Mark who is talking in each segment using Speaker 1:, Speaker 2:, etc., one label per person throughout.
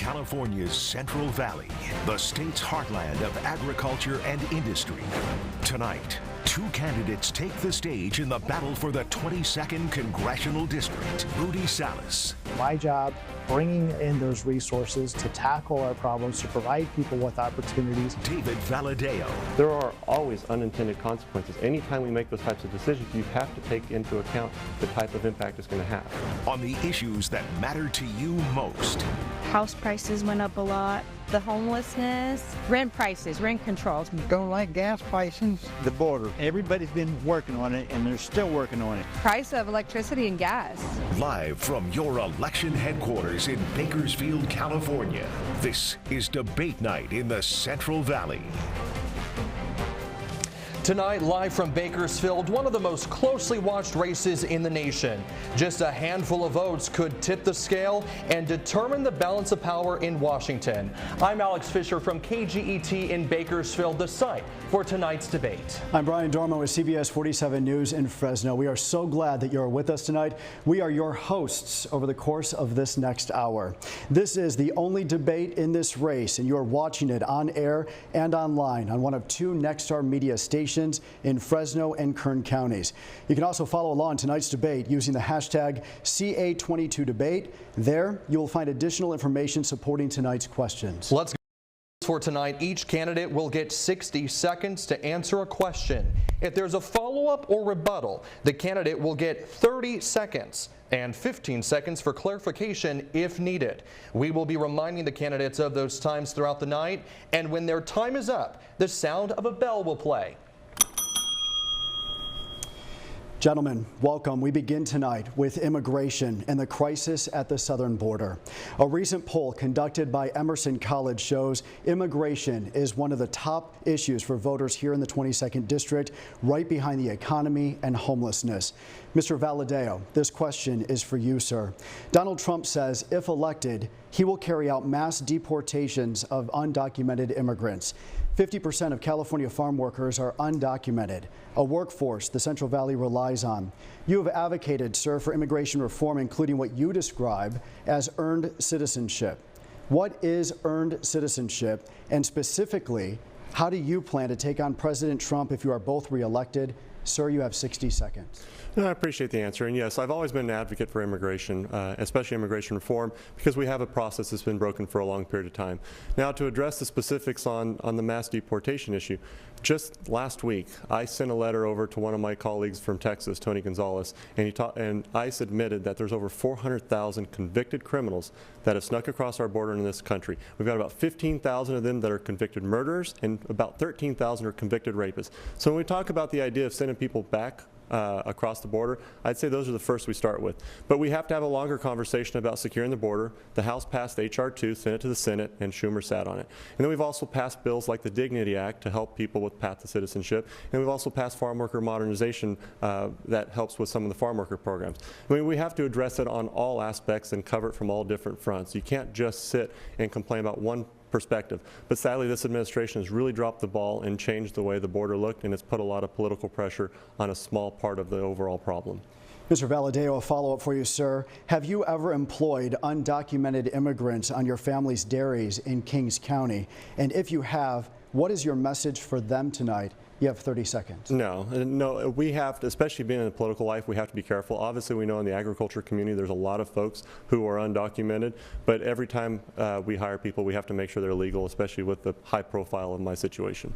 Speaker 1: California's Central Valley, the state's heartland of agriculture and industry. Tonight, two candidates take the stage in the battle for the 22nd Congressional District. Rudy Salas.
Speaker 2: My job, bringing in those resources to tackle our problems, to provide people with opportunities.
Speaker 1: David Valadeo.
Speaker 3: There are always unintended consequences. Anytime we make those types of decisions, you have to take into account the type of impact it's going to have.
Speaker 1: On the issues that matter to you most.
Speaker 4: House prices went up a lot. The homelessness, rent prices, rent controls.
Speaker 5: Don't like gas prices. The border. Everybody's been working on it, and they're still working on it.
Speaker 4: Price of electricity and gas.
Speaker 1: Live from your election headquarters in Bakersfield, California, this is Debate Night in the Central Valley.
Speaker 6: Tonight, live from Bakersfield, one of the most closely watched races in the nation. Just a handful of votes could tip the scale and determine the balance of power in Washington. I'm Alex Fisher from KGET in Bakersfield, the site for tonight's debate.
Speaker 7: I'm Brian Dorman with CBS 47 News in Fresno. We are so glad that you're with us tonight. We are your hosts over the course of this next hour. This is the only debate in this race, and you're watching it on air and online on one of two Nexstar media stations in Fresno and Kern counties. You can also follow along tonight's debate using the hashtag CA22debate. There, you will find additional information supporting tonight's questions.
Speaker 6: Let's go. For tonight, each candidate will get 60 seconds to answer a question. If there's a follow-up or rebuttal, the candidate will get 30 seconds and 15 seconds for clarification if needed. We will be reminding the candidates of those times throughout the night, and when their time is up, the sound of a bell will play.
Speaker 7: Gentlemen, welcome. We begin tonight with immigration and the crisis at the southern border. A recent poll conducted by Emerson College shows immigration is one of the top issues for voters here in the 22nd District, right behind the economy and homelessness. Mr. Valadeo, this question is for you, sir. Donald Trump says if elected, he will carry out mass deportations of undocumented immigrants. 50% of California farm workers are undocumented, a workforce the Central Valley relies on. You have advocated, sir, for immigration reform, including what you describe as earned citizenship. What is earned citizenship, and specifically, how do you plan to take on President Trump if you are both reelected? Sir, you have 60 seconds.
Speaker 3: No, I appreciate the answer. And yes, I've always been an advocate for immigration, especially immigration reform, because we have a process that's been broken for a long period of time. Now, to address the specifics on the mass deportation issue, just last week, I sent a letter over to one of my colleagues from Texas, Tony Gonzalez, and ICE admitted that there's over 400,000 convicted criminals that have snuck across our border in this country. We've got about 15,000 of them that are convicted murderers, and about 13,000 are convicted rapists. So when we talk about the idea of sending people back across the border, I'd say those are the first we start with. But we have to have a longer conversation about securing the border. The House passed H.R. 2, sent it to the Senate, and Schumer sat on it. And then we've also passed bills like the Dignity Act to help people with path to citizenship. And we've also passed farm worker modernization that helps with some of the farm worker programs. I mean, we have to address it on all aspects and cover it from all different fronts. You can't just sit and complain about one perspective. But sadly, this administration has really dropped the ball and changed the way the border looked, and it's put a lot of political pressure on a small part of the overall problem.
Speaker 7: Mr. Valadeo, a follow-up for you, sir. Have you ever employed undocumented immigrants on your family's dairies in Kings County? And if you have, what is your message for them tonight? You have 30 seconds.
Speaker 3: No, we have to, especially being in the political life, we have to be careful. Obviously, we know in the agriculture community there's a lot of folks who are undocumented, but every time we hire people, we have to make sure they're legal, especially with the high profile of my situation.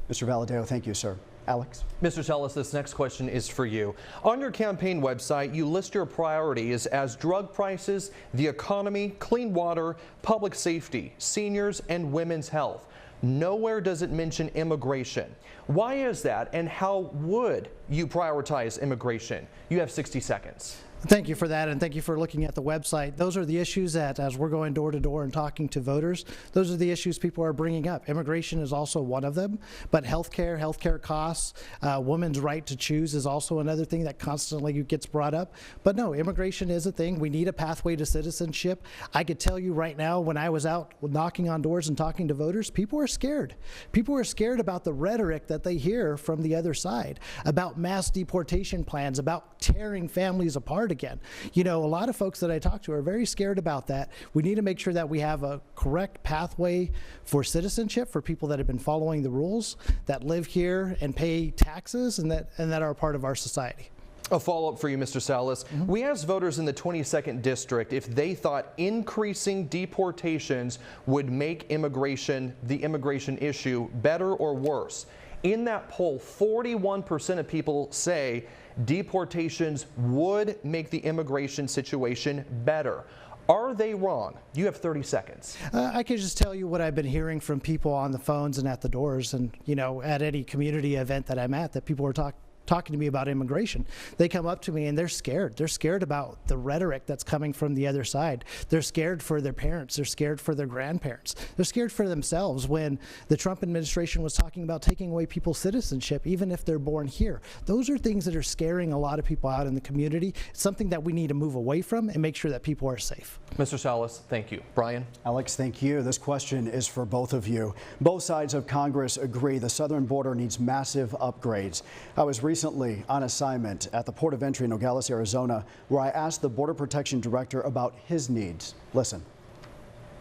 Speaker 7: Mr. Valadeo, thank you, sir. Alex?
Speaker 6: Mr. Tellis, this next question is for you. On your campaign website, you list your priorities as drug prices, the economy, clean water, public safety, seniors, and women's health. Nowhere does it mention immigration. Why is that, and how would you prioritize immigration? You have 60 seconds.
Speaker 8: Thank you for that, and thank you for looking at the website. Those are the issues that, as we're going door to door and talking to voters, those are the issues people are bringing up. Immigration is also one of them, but healthcare costs, women's right to choose is also another thing that constantly gets brought up. But no, immigration is a thing. We need a pathway to citizenship. I could tell you right now, when I was out knocking on doors and talking to voters, people are scared. People are scared about the rhetoric that they hear from the other side, about mass deportation plans, about tearing families apart scared again. You know, a lot of folks that I talk to are very scared about that. We need to make sure that we have a correct pathway for citizenship for people that have been following the rules, that live here and pay taxes, and that are a part of our society.
Speaker 6: A follow-up for you, Mr. Salas. We asked voters in the 22nd District if they thought increasing deportations would make the immigration issue better or worse. In that poll, 41% of people say deportations would make the immigration situation better. Are they wrong? You have 30 seconds.
Speaker 8: I can just tell you what I've been hearing from people on the phones and at the doors, and you know, at any community event that I'm at, that people are talking to me about immigration. They come up to me and they're scared. They're scared about the rhetoric that's coming from the other side. They're scared for their parents. They're scared for their grandparents. They're scared for themselves when the Trump administration was talking about taking away people's citizenship, even if they're born here. Those are things that are scaring a lot of people out in the community. It's something that we need to move away from and make sure that people are safe.
Speaker 6: Mr. Salas, thank you. Brian?
Speaker 7: Alex, thank you. This question is for both of you. Both sides of Congress agree the southern border needs massive upgrades. I was recently on assignment at the port of entry in Nogales, Arizona, where I asked the Border Protection Director about his needs. Listen.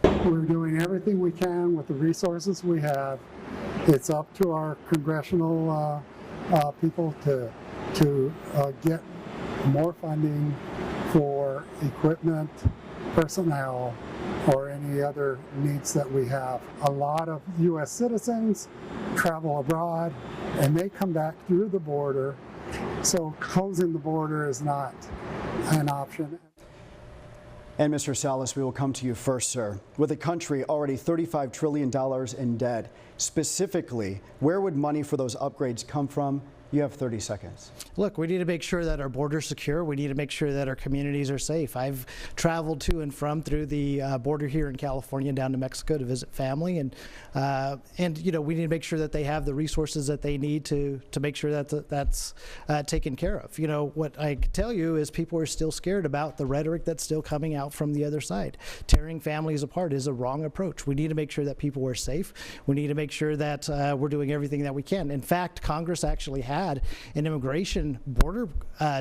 Speaker 9: We're doing everything we can with the resources we have. It's up to our congressional people to get more funding for equipment, personnel, or any other needs that we have. A lot of U.S. citizens travel abroad and they come back through the border, so closing the border is not an option.
Speaker 7: And Mr. Salas, we will come to you first, sir. With a country already $35 trillion in debt, specifically, where would money for those upgrades come from? You have 30 seconds.
Speaker 8: Look, we need to make sure that our border's secure. We need to make sure that our communities are safe. I've traveled to and from through the border here in California down to Mexico to visit family, and you know, we need to make sure that they have the resources that they need to make sure that that's taken care of. You know, what I can tell you is people are still scared about the rhetoric that's still coming out from the other side. Tearing families apart is a wrong approach. We need to make sure that people are safe. We need to make sure that we're doing everything that we can. In fact, Congress actually had an immigration border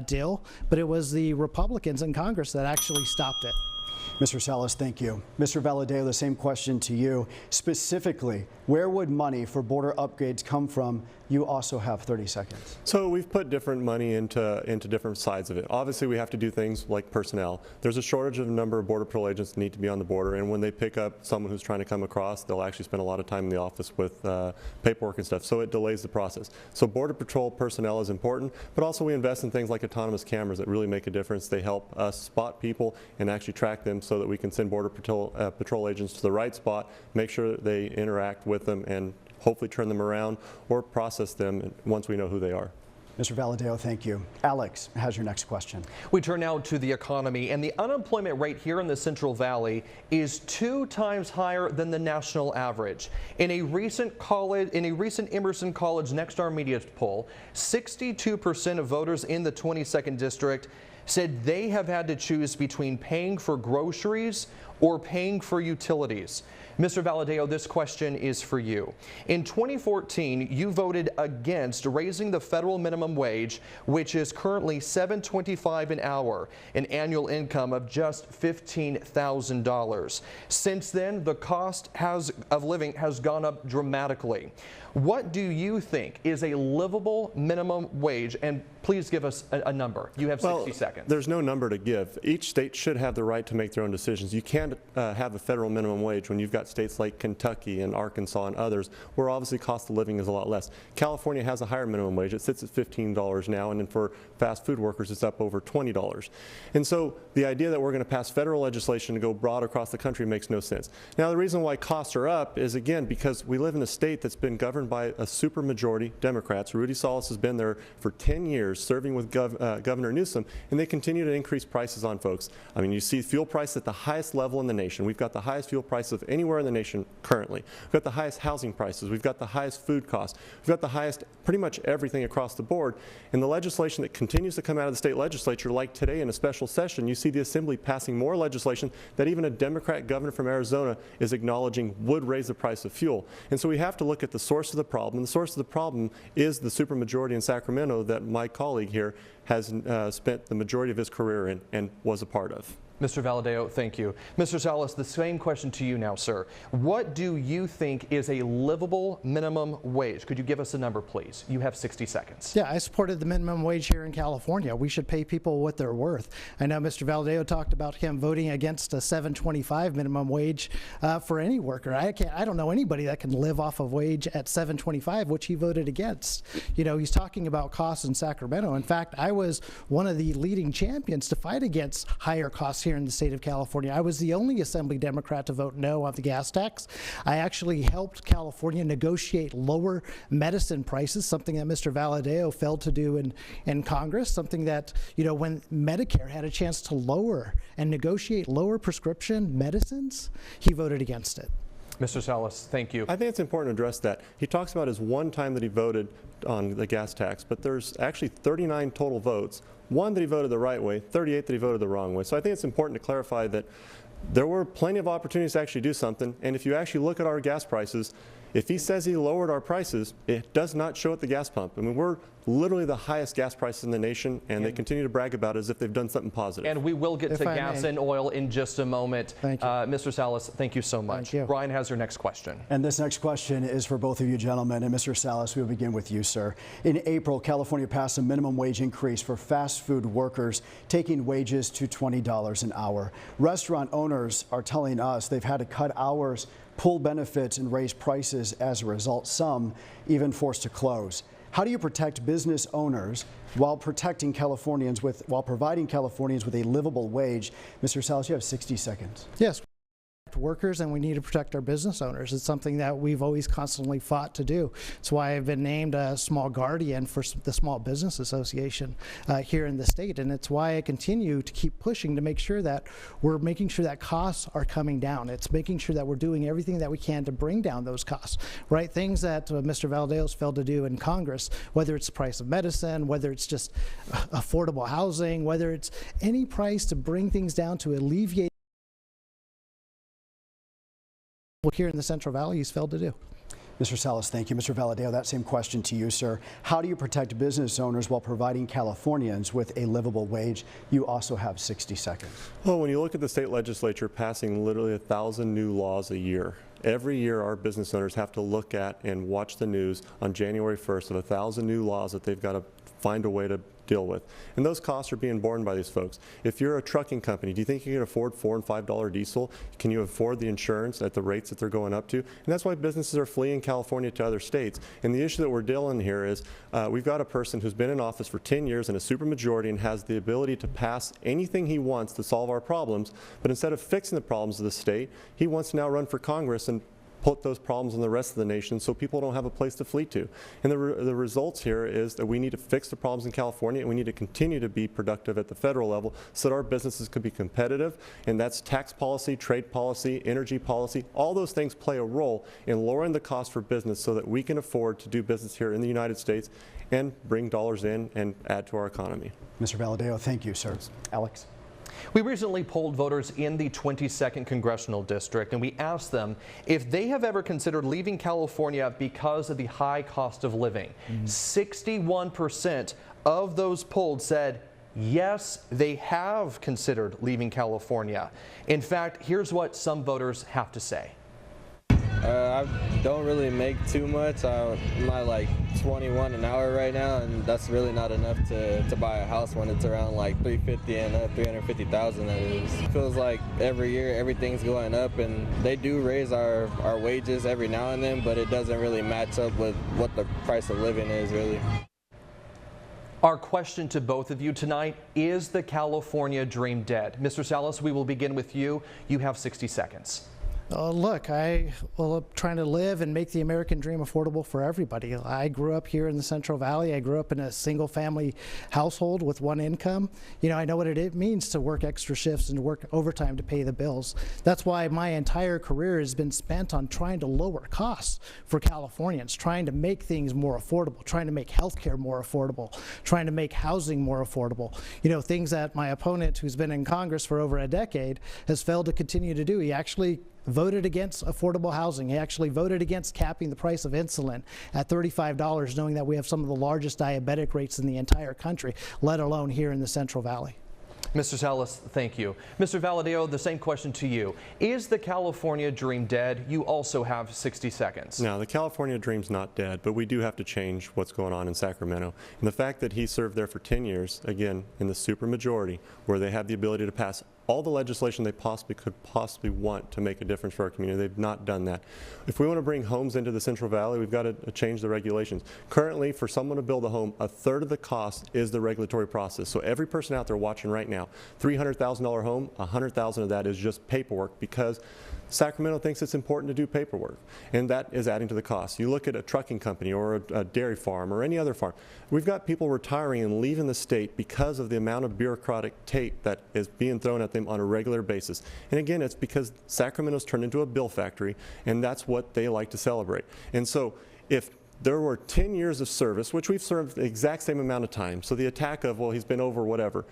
Speaker 8: deal, but it was the Republicans in Congress that actually stopped it.
Speaker 7: Mr. Salas, thank you. Mr. Valadeo, the same question to you. Specifically, where would money for border upgrades come from? You also have 30 seconds.
Speaker 3: So we've put different money into different sides of it. Obviously, we have to do things like personnel. There's a shortage of a number of Border Patrol agents that need to be on the border, and when they pick up someone who's trying to come across, they'll actually spend a lot of time in the office with paperwork and stuff, so it delays the process. So Border Patrol personnel is important, but also we invest in things like autonomous cameras that really make a difference. They help us spot people and actually track them so that we can send Border Patrol agents to the right spot, make sure that they interact with them, and hopefully turn them around or process them once we know who they are.
Speaker 7: Mr. Valadeo, thank you. Alex has your next question.
Speaker 6: We turn now to the economy, and the unemployment rate here in the Central Valley is 2 times higher than the national average. In a recent Emerson College Next Star Media poll, 62% of voters in the 22nd District said they have had to choose between paying for groceries or paying for utilities. Mr. Valadeo, this question is for you. In 2014, you voted against raising the federal minimum wage, which is currently $7.25 an hour, an annual income of just $15,000. Since then, the cost of living has gone up dramatically. What do you think is a livable minimum wage? And please give us a number. You have 60 seconds.
Speaker 3: There's no number to give. Each state should have the right to make their own decisions. You can't have a federal minimum wage when you've got states like Kentucky and Arkansas and others where obviously cost of living is a lot less. California has a higher minimum wage. It sits at $15 now, and then for fast food workers it's up over $20. And so the idea that we're going to pass federal legislation to go broad across the country makes no sense. Now the reason why costs are up is, again, because we live in a state that's been governed by a supermajority Democrats. Rudy Salas has been there for 10 years serving with Governor Newsom, and they continue to increase prices on folks. I mean, you see fuel prices at the highest level level in the nation. We've got the highest fuel prices of anywhere in the nation currently. We've got the highest housing prices. We've got the highest food costs. We've got the highest pretty much everything across the board. And the legislation that continues to come out of the state legislature, like today in a special session, you see the Assembly passing more legislation that even a Democrat governor from Arizona is acknowledging would raise the price of fuel. And so we have to look at the source of the problem. And the source of the problem is the supermajority in Sacramento that my colleague here has spent the majority of his career in and was a part of.
Speaker 6: Mr. Valadeo, thank you. Mr. Salas, the same question to you now, sir. What do you think is a livable minimum wage? Could you give us a number, please? You have 60 seconds.
Speaker 8: Yeah, I supported the minimum wage here in California. We should pay people what they're worth. I know Mr. Valadeo talked about him voting against a $7.25 minimum wage for any worker. I don't know anybody that can live off of wage at $7.25, which he voted against. You know, he's talking about costs in Sacramento. In fact, I was one of the leading champions to fight against higher costs here in the state of California. I was the only Assembly Democrat to vote no on the gas tax. I actually helped California negotiate lower medicine prices, something that Mr. Valadeo failed to do in Congress, something that, you know, when Medicare had a chance to lower and negotiate lower prescription medicines, he voted against it.
Speaker 6: Mr. Salas, thank you.
Speaker 3: I think it's important to address that. He talks about his one time that he voted on the gas tax, but there's actually 39 total votes. One that he voted the right way, 38 that he voted the wrong way. So I think it's important to clarify that there were plenty of opportunities to actually do something. And if you actually look at our gas prices, if he says he lowered our prices, it does not show at the gas pump. I mean, we're literally the highest gas prices in the nation, and they continue to brag about it as if they've done something positive.
Speaker 6: And we will get to gas and oil in just a moment.
Speaker 8: Thank you.
Speaker 6: Mr. Salas, thank you so much.
Speaker 8: Thank you.
Speaker 6: Brian has your next question.
Speaker 7: And this next question is for both of you gentlemen. And Mr. Salas, we will begin with you, sir. In April, California passed a minimum wage increase for fast food workers, taking wages to $20 an hour. Restaurant owners are telling us they've had to cut hours, pull benefits, and raise prices as a result, some even forced to close. How do you protect business owners while providing Californians with a livable wage? Mr. Salas, you have 60 seconds.
Speaker 8: Yes. Workers, and we need to protect our business owners. It's something that we've always constantly fought to do. That's why I've been named a small guardian for the Small Business Association here in the state, and it's why I continue to keep pushing to make sure that we're making sure that costs are coming down. It's making sure that we're doing everything that we can to bring down those costs, right? Things that Mr. Valdeo's failed to do in Congress, whether it's the price of medicine, whether it's just affordable housing, whether it's any price to bring things down to alleviate here in the Central Valley, he's failed to do.
Speaker 7: Mr. Salas, thank you. Mr. Valadeo, that same question to you, sir. How do you protect business owners while providing Californians with a livable wage? You also have 60 seconds.
Speaker 3: Well, when you look at the state legislature passing literally 1,000 new laws a year, every year our business owners have to look at and watch the news on January 1st of 1,000 new laws that they've got to find a way to deal with. And those costs are being borne by these folks. If you're a trucking company, do you think you can afford $4 and $5 diesel? Can you afford the insurance at the rates that they're going up to? And that's why businesses are fleeing California to other states. And the issue that we're dealing here is we've got a person who's been in office for 10 years in a supermajority and has the ability to pass anything he wants to solve our problems. But instead of fixing the problems of the state, he wants to now run for Congress and put those problems on the rest of the nation so people don't have a place to flee to. And the results here is that we need to fix the problems in California, and we need to continue to be productive at the federal level so that our businesses can be competitive. And that's tax policy, trade policy, energy policy. All those things play a role in lowering the cost for business so that we can afford to do business here in the United States and bring dollars in and add to our economy.
Speaker 7: Mr. Valadeo, thank you, sir. Alex?
Speaker 6: We recently polled voters in the 22nd Congressional District, and we asked them if they have ever considered leaving California because of the high cost of living. 61% of those polled said yes, they have considered leaving California. In fact, here's what some voters have to say.
Speaker 10: I don't really make too much. I'm at like 21 an hour right now, and that's really not enough to buy a house when it's around like 350 and up, 350,000 that is. It feels like every year everything's going up, and they do raise our wages every now and then, but it doesn't really match up with what the price of living is really.
Speaker 6: Our question to both of you tonight, is the California dream dead? Mr. Salas, we will begin with you. You have 60 seconds.
Speaker 8: Look, I'm trying to live and make the American dream affordable for everybody. I grew up here in the Central Valley. I grew up in a single-family household with one income. You know, I know what it means to work extra shifts and to work overtime to pay the bills. That's why my entire career has been spent on trying to lower costs for Californians, trying to make things more affordable, trying to make healthcare more affordable, trying to make housing more affordable. You know, things that my opponent, who's been in Congress for over a decade, has failed to continue to do. He actually voted against affordable housing. He actually voted against capping the price of insulin at $35, knowing that we have some of the largest diabetic rates in the entire country, let alone here in the Central Valley.
Speaker 6: Mr. Salas, thank you. Mr. Valadeo, the same question to you. Is the California dream dead? You also have 60 seconds.
Speaker 3: No, the California dream's not dead, but we do have to change what's going on in Sacramento. And the fact that he served there for 10 years, again, in the supermajority, where they have the ability to pass all the legislation they could possibly want to make a difference for our community. They've not done that. If we want to bring homes into the Central Valley, we've got to change the regulations. Currently, for someone to build a home, a third of the cost is the regulatory process. So every person out there watching right now, $300,000 home, $100,000 of that is just paperwork, because Sacramento thinks it's important to do paperwork, and that is adding to the cost. You look at a trucking company or a dairy farm or any other farm. We've got people retiring and leaving the state because of the amount of bureaucratic tape that is being thrown at them on a regular basis. And again, it's because Sacramento's turned into a bill factory, and that's what they like to celebrate. And so if there were 10 years of service, which we've served the exact same amount of time, so the attack of, well, he's been over whatever,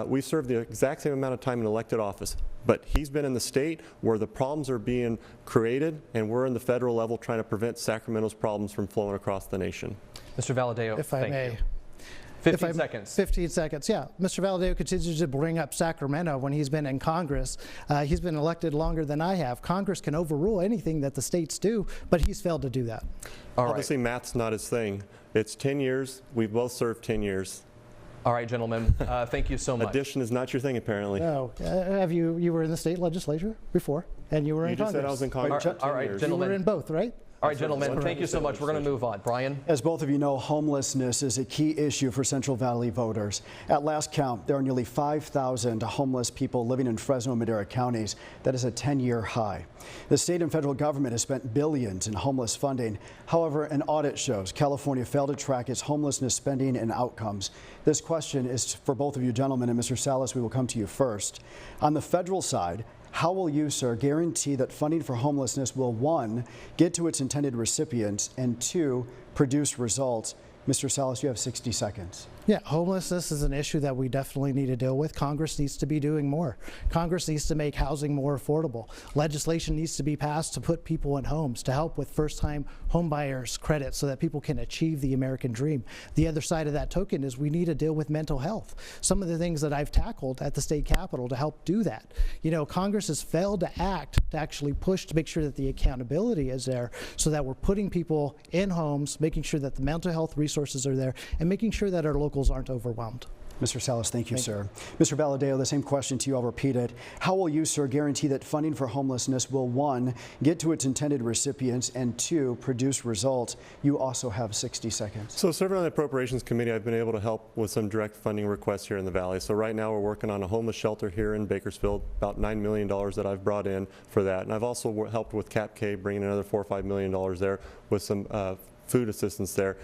Speaker 3: we've served the exact same amount of time in elected office, but he's been in the state where the problems are being created, and we're in the federal level trying to prevent Sacramento's problems from flowing across the nation.
Speaker 6: Mr. Valadeo,
Speaker 8: if I may.
Speaker 6: You. 15 seconds.
Speaker 8: 15 seconds, yeah. Mr. Valadeo continues to bring up Sacramento when he's been in Congress. He's been elected longer than I have. Congress can overrule anything that the states do, but he's failed to do that.
Speaker 6: All right.
Speaker 3: Obviously, math's not his thing. It's 10 years. We've both served 10 years.
Speaker 6: All right, gentlemen. Thank you so much.
Speaker 3: Addition is not your thing, apparently.
Speaker 8: No. You were in the state legislature before, and you were in Congress.
Speaker 3: You just said I was in Congress.
Speaker 6: All right, gentlemen.
Speaker 8: You were in both, right?
Speaker 6: All right, gentlemen, thank you so much. We're going to move on. Brian?
Speaker 7: As both of you know, homelessness is a key issue for Central Valley voters. At last count, there are nearly 5,000 homeless people living in Fresno and Madera counties. That is a 10-year high. The state and federal government has spent billions in homeless funding. However, an audit shows California failed to track its homelessness spending and outcomes. This question is for both of you gentlemen, and Mr. Salas, we will come to you first. On the federal side, how will you, sir, guarantee that funding for homelessness will, 1, get to its intended recipients, and 2, produce results? Mr. Salas, you have 60 seconds.
Speaker 8: Yeah, homelessness is an issue that we definitely need to deal with. Congress needs to be doing more. Congress needs to make housing more affordable. Legislation needs to be passed to put people in homes, to help with first-time home buyers credit so that people can achieve the American dream. The other side of that token is we need to deal with mental health. Some of the things that I've tackled at the state capitol to help do that. You know, Congress has failed to act to actually push to make sure that the accountability is there so that we're putting people in homes, making sure that the mental health resources are there, and making sure that our locals aren't overwhelmed.
Speaker 7: Mr. Salas, thank you, sir. Mr. Valadeo, the same question to you. I'll repeat it. How will you, sir, guarantee that funding for homelessness will, 1, get to its intended recipients, and 2, produce results? You also have 60 seconds.
Speaker 3: So serving on the Appropriations Committee, I've been able to help with some direct funding requests here in the Valley. So right now we're working on a homeless shelter here in Bakersfield, about $9 million that I've brought in for that. And I've also helped with Cap K, bringing another $4 or $5 million there with some food assistance there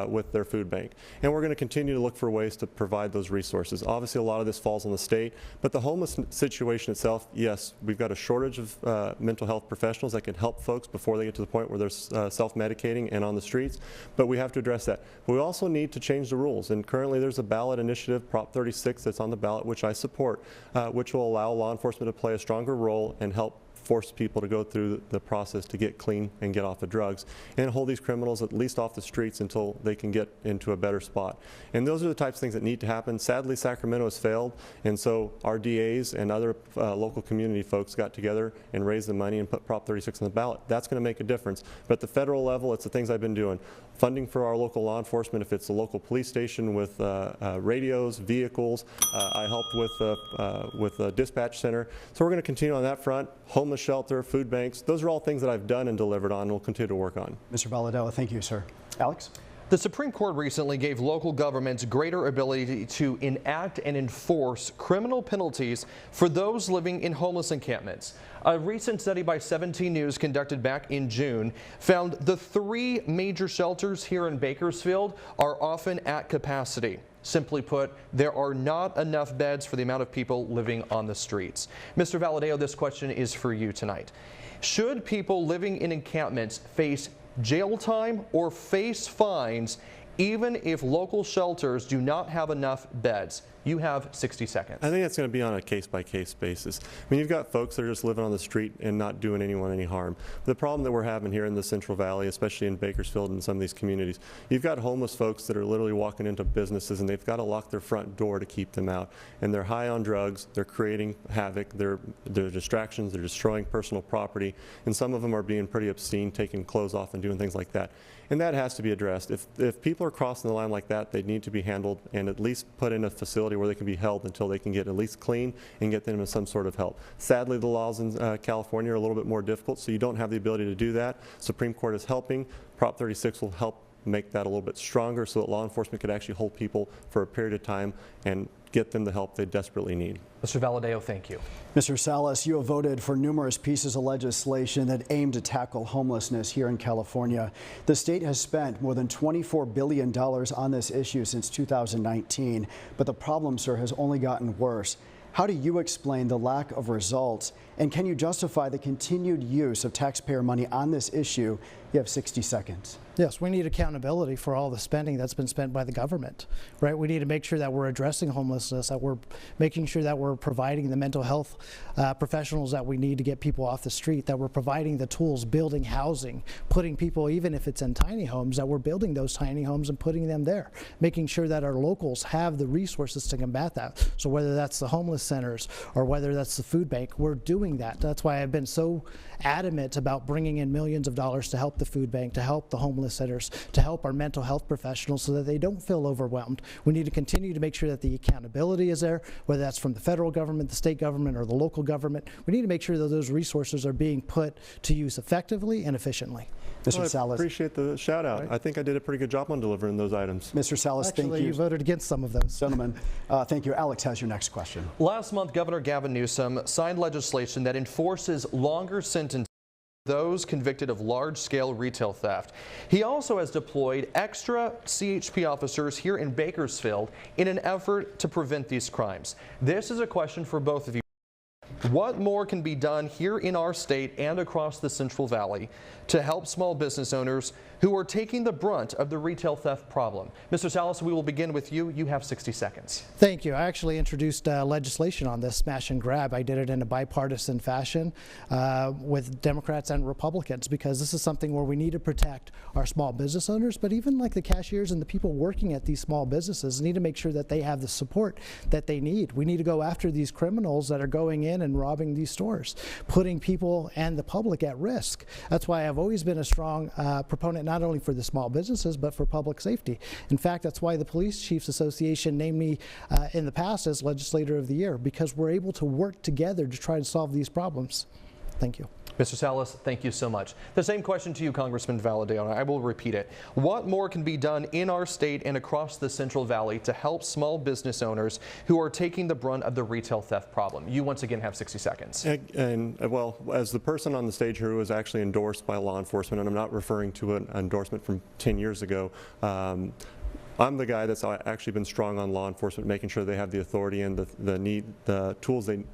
Speaker 3: with their food bank. And we're going to continue to look for ways to provide those resources. Obviously, a lot of this falls on the state, but the homeless situation itself, yes, we've got a shortage of mental health professionals that can help folks before they get to the point where they're self-medicating and on the streets, but we have to address that. We also need to change the rules, and currently there's a ballot initiative, Prop 36, that's on the ballot, which I support, which will allow law enforcement to play a stronger role and help force people to go through the process to get clean and get off of drugs, and hold these criminals at least off the streets until they can get into a better spot. And those are the types of things that need to happen. Sadly, Sacramento has failed, and so our DAs and other local community folks got together and raised the money and put Prop 36 on the ballot. That's going to make a difference. But at the federal level, it's the things I've been doing. Funding for our local law enforcement, if it's a local police station with radios, vehicles. I helped with the dispatch center. So we're going to continue on that front. Homeless shelter, food banks. Those are all things that I've done and delivered on and will continue to work on.
Speaker 7: Mr. Valadeo, thank you, sir. Alex?
Speaker 6: The Supreme Court recently gave local governments greater ability to enact and enforce criminal penalties for those living in homeless encampments. A recent study by 17 News conducted back in June found the 3 major shelters here in Bakersfield are often at capacity. Simply put, there are not enough beds for the amount of people living on the streets. Mr. Valadeo, this question is for you tonight. Should people living in encampments face jail time or face fines even if local shelters do not have enough beds? You have 60 seconds.
Speaker 3: I think it's going to be on a case-by-case basis. I mean, you've got folks that are just living on the street and not doing anyone any harm. The problem that we're having here in the Central Valley, especially in Bakersfield and some of these communities, you've got homeless folks that are literally walking into businesses and they've got to lock their front door to keep them out. And they're high on drugs, they're creating havoc, they're distractions, they're destroying personal property, and some of them are being pretty obscene, taking clothes off and doing things like that. And that has to be addressed. If people are crossing the line like that, they need to be handled and at least put in a facility where they can be held until they can get at least clean and get them some sort of help. Sadly, the laws in California are a little bit more difficult, so you don't have the ability to do that. Supreme Court is helping. Prop 36 will help make that a little bit stronger so that law enforcement could actually hold people for a period of time and get them the help they desperately need.
Speaker 6: Mr. Valadeo, thank you.
Speaker 7: Mr. Salas, you have voted for numerous pieces of legislation that aim to tackle homelessness here in California. The state has spent more than $24 billion on this issue since 2019, but the problem, sir, has only gotten worse. How do you explain the lack of results, and can you justify the continued use of taxpayer money on this issue? You have 60 seconds.
Speaker 8: Yes, we need accountability for all the spending that's been spent by the government, right? We need to make sure that we're addressing homelessness, that we're making sure that we're providing the mental health professionals that we need to get people off the street, that we're providing the tools, building housing, putting people, even if it's in tiny homes, that we're building those tiny homes and putting them there, making sure that our locals have the resources to combat that. So whether that's the homeless centers or whether that's the food bank, we're doing that. That's why I've been so adamant about bringing in millions of dollars to help the food bank, to help the homeless centers, to help our mental health professionals so that they don't feel overwhelmed. We need to continue to make sure that the accountability is there, whether that's from the federal government, the state government, or the local government. We need to make sure that those resources are being put to use effectively and efficiently.
Speaker 7: Mr. Salas.
Speaker 3: I appreciate the shout out. Right. I think I did a pretty good job on delivering those items.
Speaker 7: Mr. Salas, thank you.
Speaker 8: You voted against some of those.
Speaker 7: Gentlemen, thank you. Alex has your next question.
Speaker 6: Last month, Governor Gavin Newsom signed legislation that enforces longer sentences for those convicted of large-scale retail theft. He also has deployed extra CHP officers here in Bakersfield in an effort to prevent these crimes. This is a question for both of you. What more can be done here in our state and across the Central Valley to help small business owners who are taking the brunt of the retail theft problem? Mr. Salas, we will begin with you. You have 60 seconds.
Speaker 8: Thank you. I actually introduced legislation on this smash and grab. I did it in a bipartisan fashion with Democrats and Republicans, because this is something where we need to protect our small business owners, but even like the cashiers and the people working at these small businesses need to make sure that they have the support that they need. We need to go after these criminals that are going in and robbing these stores, putting people and the public at risk. That's why I've always been a strong proponent not only for the small businesses but for public safety. In fact, that's why the Police Chiefs Association named me in the past as Legislator of the Year, because we're able to work together to try to solve these problems. Thank you.
Speaker 6: Mr. Salas, thank you so much. The same question to you, Congressman Valadeo, and I will repeat it. What more can be done in our state and across the Central Valley to help small business owners who are taking the brunt of the retail theft problem? You once again have 60 seconds.
Speaker 3: And well, as the person on the stage here who was actually endorsed by law enforcement, and I'm not referring to an endorsement from 10 years ago, I'm the guy that's actually been strong on law enforcement, making sure they have the authority and the tools they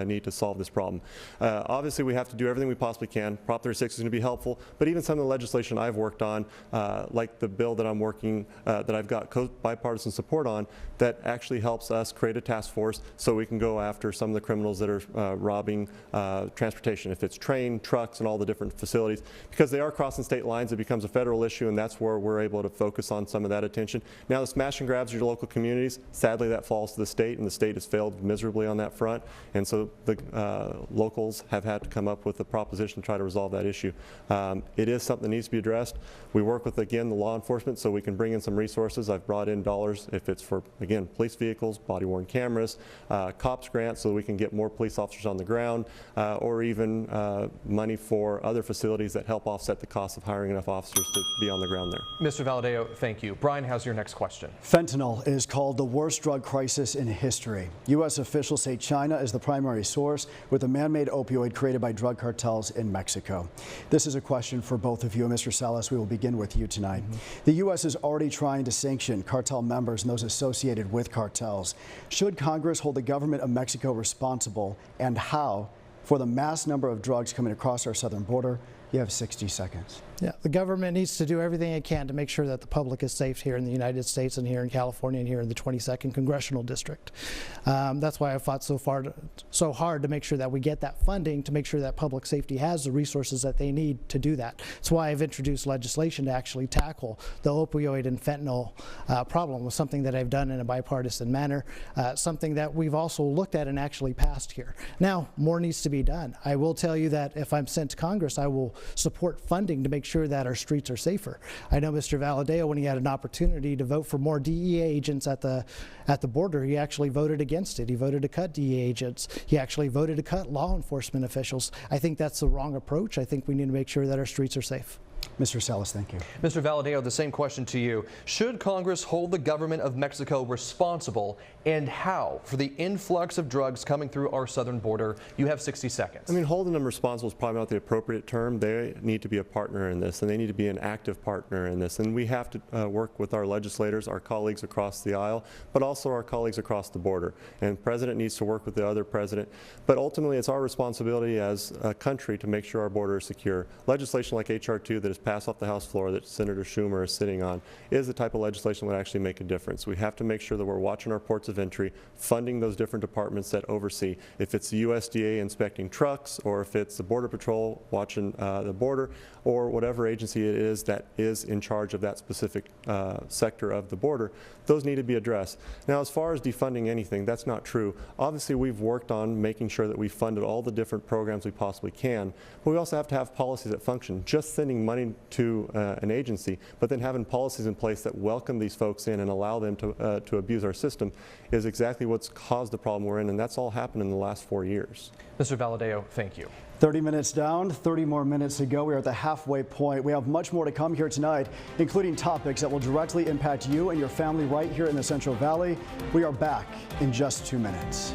Speaker 3: need to solve this problem. Obviously, we have to do everything we possibly can. Prop 36 is going to be helpful, but even some of the legislation I've worked on, like the bill that I'm working, that I've got bipartisan support on, that actually helps us create a task force so we can go after some of the criminals that are robbing transportation, if it's train, trucks, and all the different facilities. Because they are crossing state lines, it becomes a federal issue, and that's where we're able to focus on some of that attention. Now, the smash and grabs of your local communities, sadly, that falls to the state, and the state has failed miserably on that front. And And so the locals have had to come up with a proposition to try to resolve that issue. It is something that needs to be addressed. We work with, again, the law enforcement so we can bring in some resources. I've brought in dollars if it's for, again, police vehicles, body-worn cameras, cops grants so we can get more police officers on the ground, or even money for other facilities that help offset the cost of hiring enough officers to be on the ground there.
Speaker 6: Mr. Valadeo, thank you. Brian, how's your next question?
Speaker 7: Fentanyl is called the worst drug crisis in history. U.S. officials say China is the primary source, with a man-made opioid created by drug cartels in Mexico. This is a question for both of you. Mr. Salas, we will begin with you tonight. The U.S. is already trying to sanction cartel members and those associated with cartels. Should Congress hold the government of Mexico responsible, and how, for the mass number of drugs coming across our southern border? You have 60 seconds.
Speaker 8: Yeah, the government needs to do everything it can to make sure that the public is safe here in the United States and here in California and here in the 22nd Congressional District. That's why I fought so hard to make sure that we get that funding, to make sure that public safety has the resources that they need to do that. That's why I've introduced legislation to actually tackle the opioid and fentanyl problem, was something that I've done in a bipartisan manner, something that we've also looked at and actually passed here. Now, more needs to be done. I will tell you that if I'm sent to Congress, I will support funding to make sure that our streets are safer. I know Mr. Valadeo, when he had an opportunity to vote for more DEA agents at the border, he actually voted against it. He voted to cut DEA agents. He actually voted to cut law enforcement officials. I think that's the wrong approach. I think we need to make sure that our streets are safe.
Speaker 7: Mr. Salas, thank you.
Speaker 6: Mr. Valadeo, the same question to you. Should Congress hold the government of Mexico responsible, and how, for the influx of drugs coming through our southern border? You have 60 seconds.
Speaker 3: I mean, holding them responsible is probably not the appropriate term. They need to be a partner in this, and they need to be an active partner in this. And we have to work with our legislators, our colleagues across the aisle, but also our colleagues across the border. And the president needs to work with the other president. But ultimately, it's our responsibility as a country to make sure our border is secure. Legislation like H.R. 2 that is passed off the House floor that Senator Schumer is sitting on is the type of legislation that would actually make a difference. We have to make sure that we're watching our ports of entry, funding those different departments that oversee. If it's the USDA inspecting trucks, or if it's the Border Patrol watching the border, or whatever agency it is that is in charge of that specific sector of the border, those need to be addressed. Now, as far as defunding anything, that's not true. Obviously, we've worked on making sure that we funded all the different programs we possibly can, but we also have to have policies that function. Just sending money to an agency, but then having policies in place that welcome these folks in and allow them to abuse our system is exactly what's caused the problem we're in, and that's all happened in the last 4 years.
Speaker 6: Mr. Valadeo, thank you.
Speaker 7: 30 minutes down, 30 more minutes to go. We are at the halfway point. We have much more to come here tonight, including topics that will directly impact you and your family right here in the Central Valley. We are back in just 2 minutes.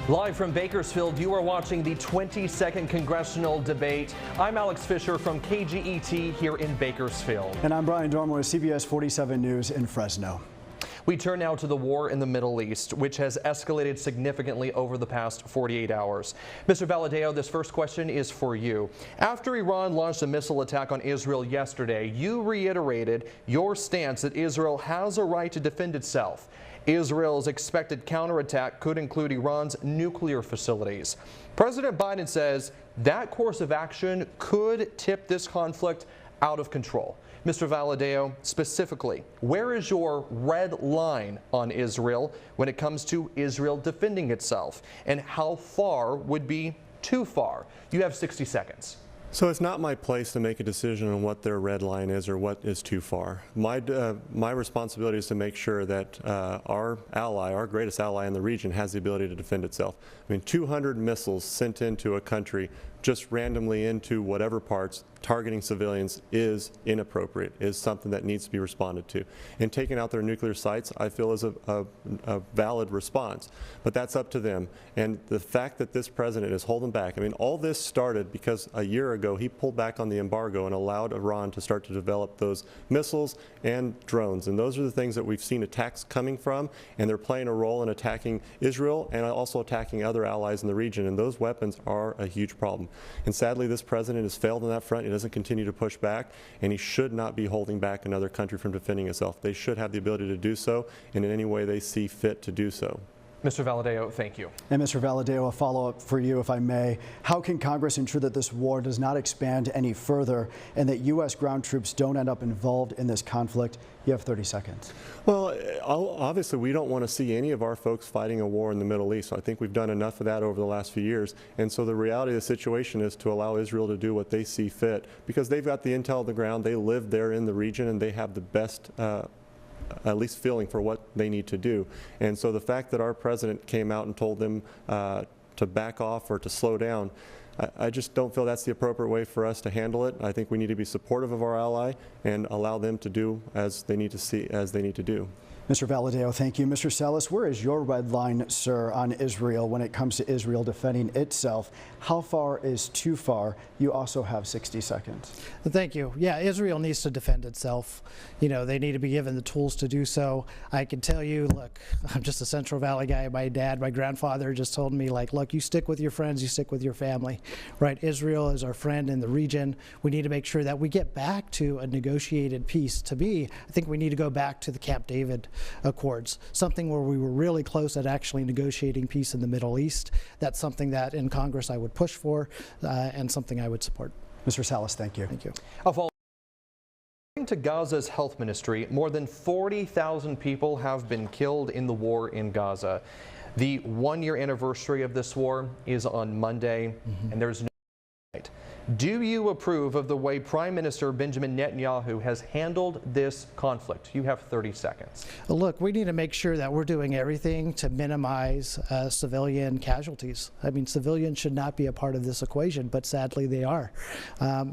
Speaker 6: Live from Bakersfield, you are watching the 22nd Congressional Debate. I'm Alex Fisher from KGET here in Bakersfield.
Speaker 7: And I'm Brian Dorman with CBS 47 News in Fresno.
Speaker 6: We turn now to the war in the Middle East, which has escalated significantly over the past 48 hours. Mr. Valadeo, this first question is for you. After Iran launched a missile attack on Israel yesterday, you reiterated your stance that Israel has a right to defend itself. Israel's expected counterattack could include Iran's nuclear facilities. President Biden says that course of action could tip this conflict out of control. Mr. Valadeo, specifically, where is your red line on Israel when it comes to Israel defending itself? And how far would be too far? You have 60 seconds.
Speaker 3: So it's not my place to make a decision on what their red line is or what is too far. My responsibility is to make sure that our ally, our greatest ally in the region, has the ability to defend itself. I mean, 200 missiles sent into a country just randomly into whatever parts, targeting civilians, is inappropriate, is something that needs to be responded to. And taking out their nuclear sites, I feel, is a valid response. But that's up to them. And the fact that this president is holding back, I mean, all this started because a year ago he pulled back on the embargo and allowed Iran to start to develop those missiles and drones. And those are the things that we've seen attacks coming from, and they're playing a role in attacking Israel and also attacking other allies in the region. And those weapons are a huge problem. And sadly, this president has failed on that front. He doesn't continue to push back, and he should not be holding back another country from defending itself. They should have the ability to do so, and in any way they see fit to do so.
Speaker 6: Mr. Valadeo, thank you. And
Speaker 7: Mr. Valadeo, a follow-up for you, if I may. How can Congress ensure that this war does not expand any further and that U.S. ground troops don't end up involved in this conflict? You have 30 seconds.
Speaker 3: Well, obviously, we don't want to see any of our folks fighting a war in the Middle East. I think we've done enough of that over the last few years. And so the reality of the situation is to allow Israel to do what they see fit, because they've got the intel on the ground. They live there in the region, and they have the best at least feeling for what they need to do. And so the fact that our president came out and told them to back off or to slow down, I just don't feel that's the appropriate way for us to handle it. I think we need to be supportive of our ally and allow them to do as they need to do.
Speaker 7: Mr. Valadeo, thank you. Mr. Salas, where is your red line, sir, on Israel when it comes to Israel defending itself? How far is too far? You also have 60 seconds.
Speaker 8: Thank you. Yeah, Israel needs to defend itself. You know, they need to be given the tools to do so. I can tell you, look, I'm just a Central Valley guy. My grandfather just told me, like, look, you stick with your friends, you stick with your family, right? Israel is our friend in the region. We need to make sure that we get back to a negotiated peace. To me, I think we need to go back to the Camp David Accords, something where we were really close at actually negotiating peace in the Middle East. That's something that in Congress I would push for and something I would support.
Speaker 7: Mr. Salas, thank you.
Speaker 8: Thank you.
Speaker 6: According to Gaza's health ministry, more than 40,000 people have been killed in the war in Gaza. The one-year anniversary of this war is on Monday, and there's no night. Do you approve of the way Prime Minister Benjamin Netanyahu has handled this conflict? You have 30 seconds.
Speaker 8: Look, we need to make sure that we're doing everything to minimize civilian casualties. I mean, civilians should not be a part of this equation, but sadly they are.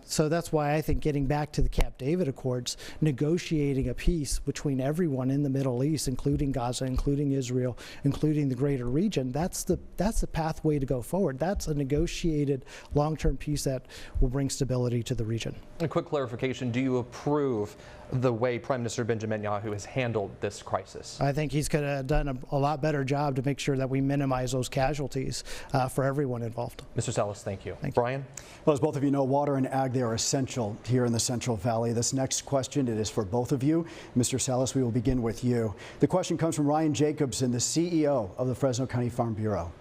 Speaker 8: So that's why I think getting back to the Camp David Accords, negotiating a peace between everyone in the Middle East, including Gaza, including Israel, including the greater region, that's the pathway to go forward. That's a negotiated long-term peace that will bring stability to the region.
Speaker 6: A quick clarification, do you approve the way Prime Minister Benjamin Netanyahu has handled this crisis?
Speaker 8: I think he's done a lot better job to make sure that we minimize those casualties for everyone involved.
Speaker 6: Mr. Salas, thank you.
Speaker 8: Thank you.
Speaker 6: Brian?
Speaker 7: Well, as both of you know, water and ag, they are essential here in the Central Valley. This next question, it is for both of you. Mr. Salas, we will begin with you. The question comes from Ryan Jacobson, the CEO of the Fresno County Farm Bureau.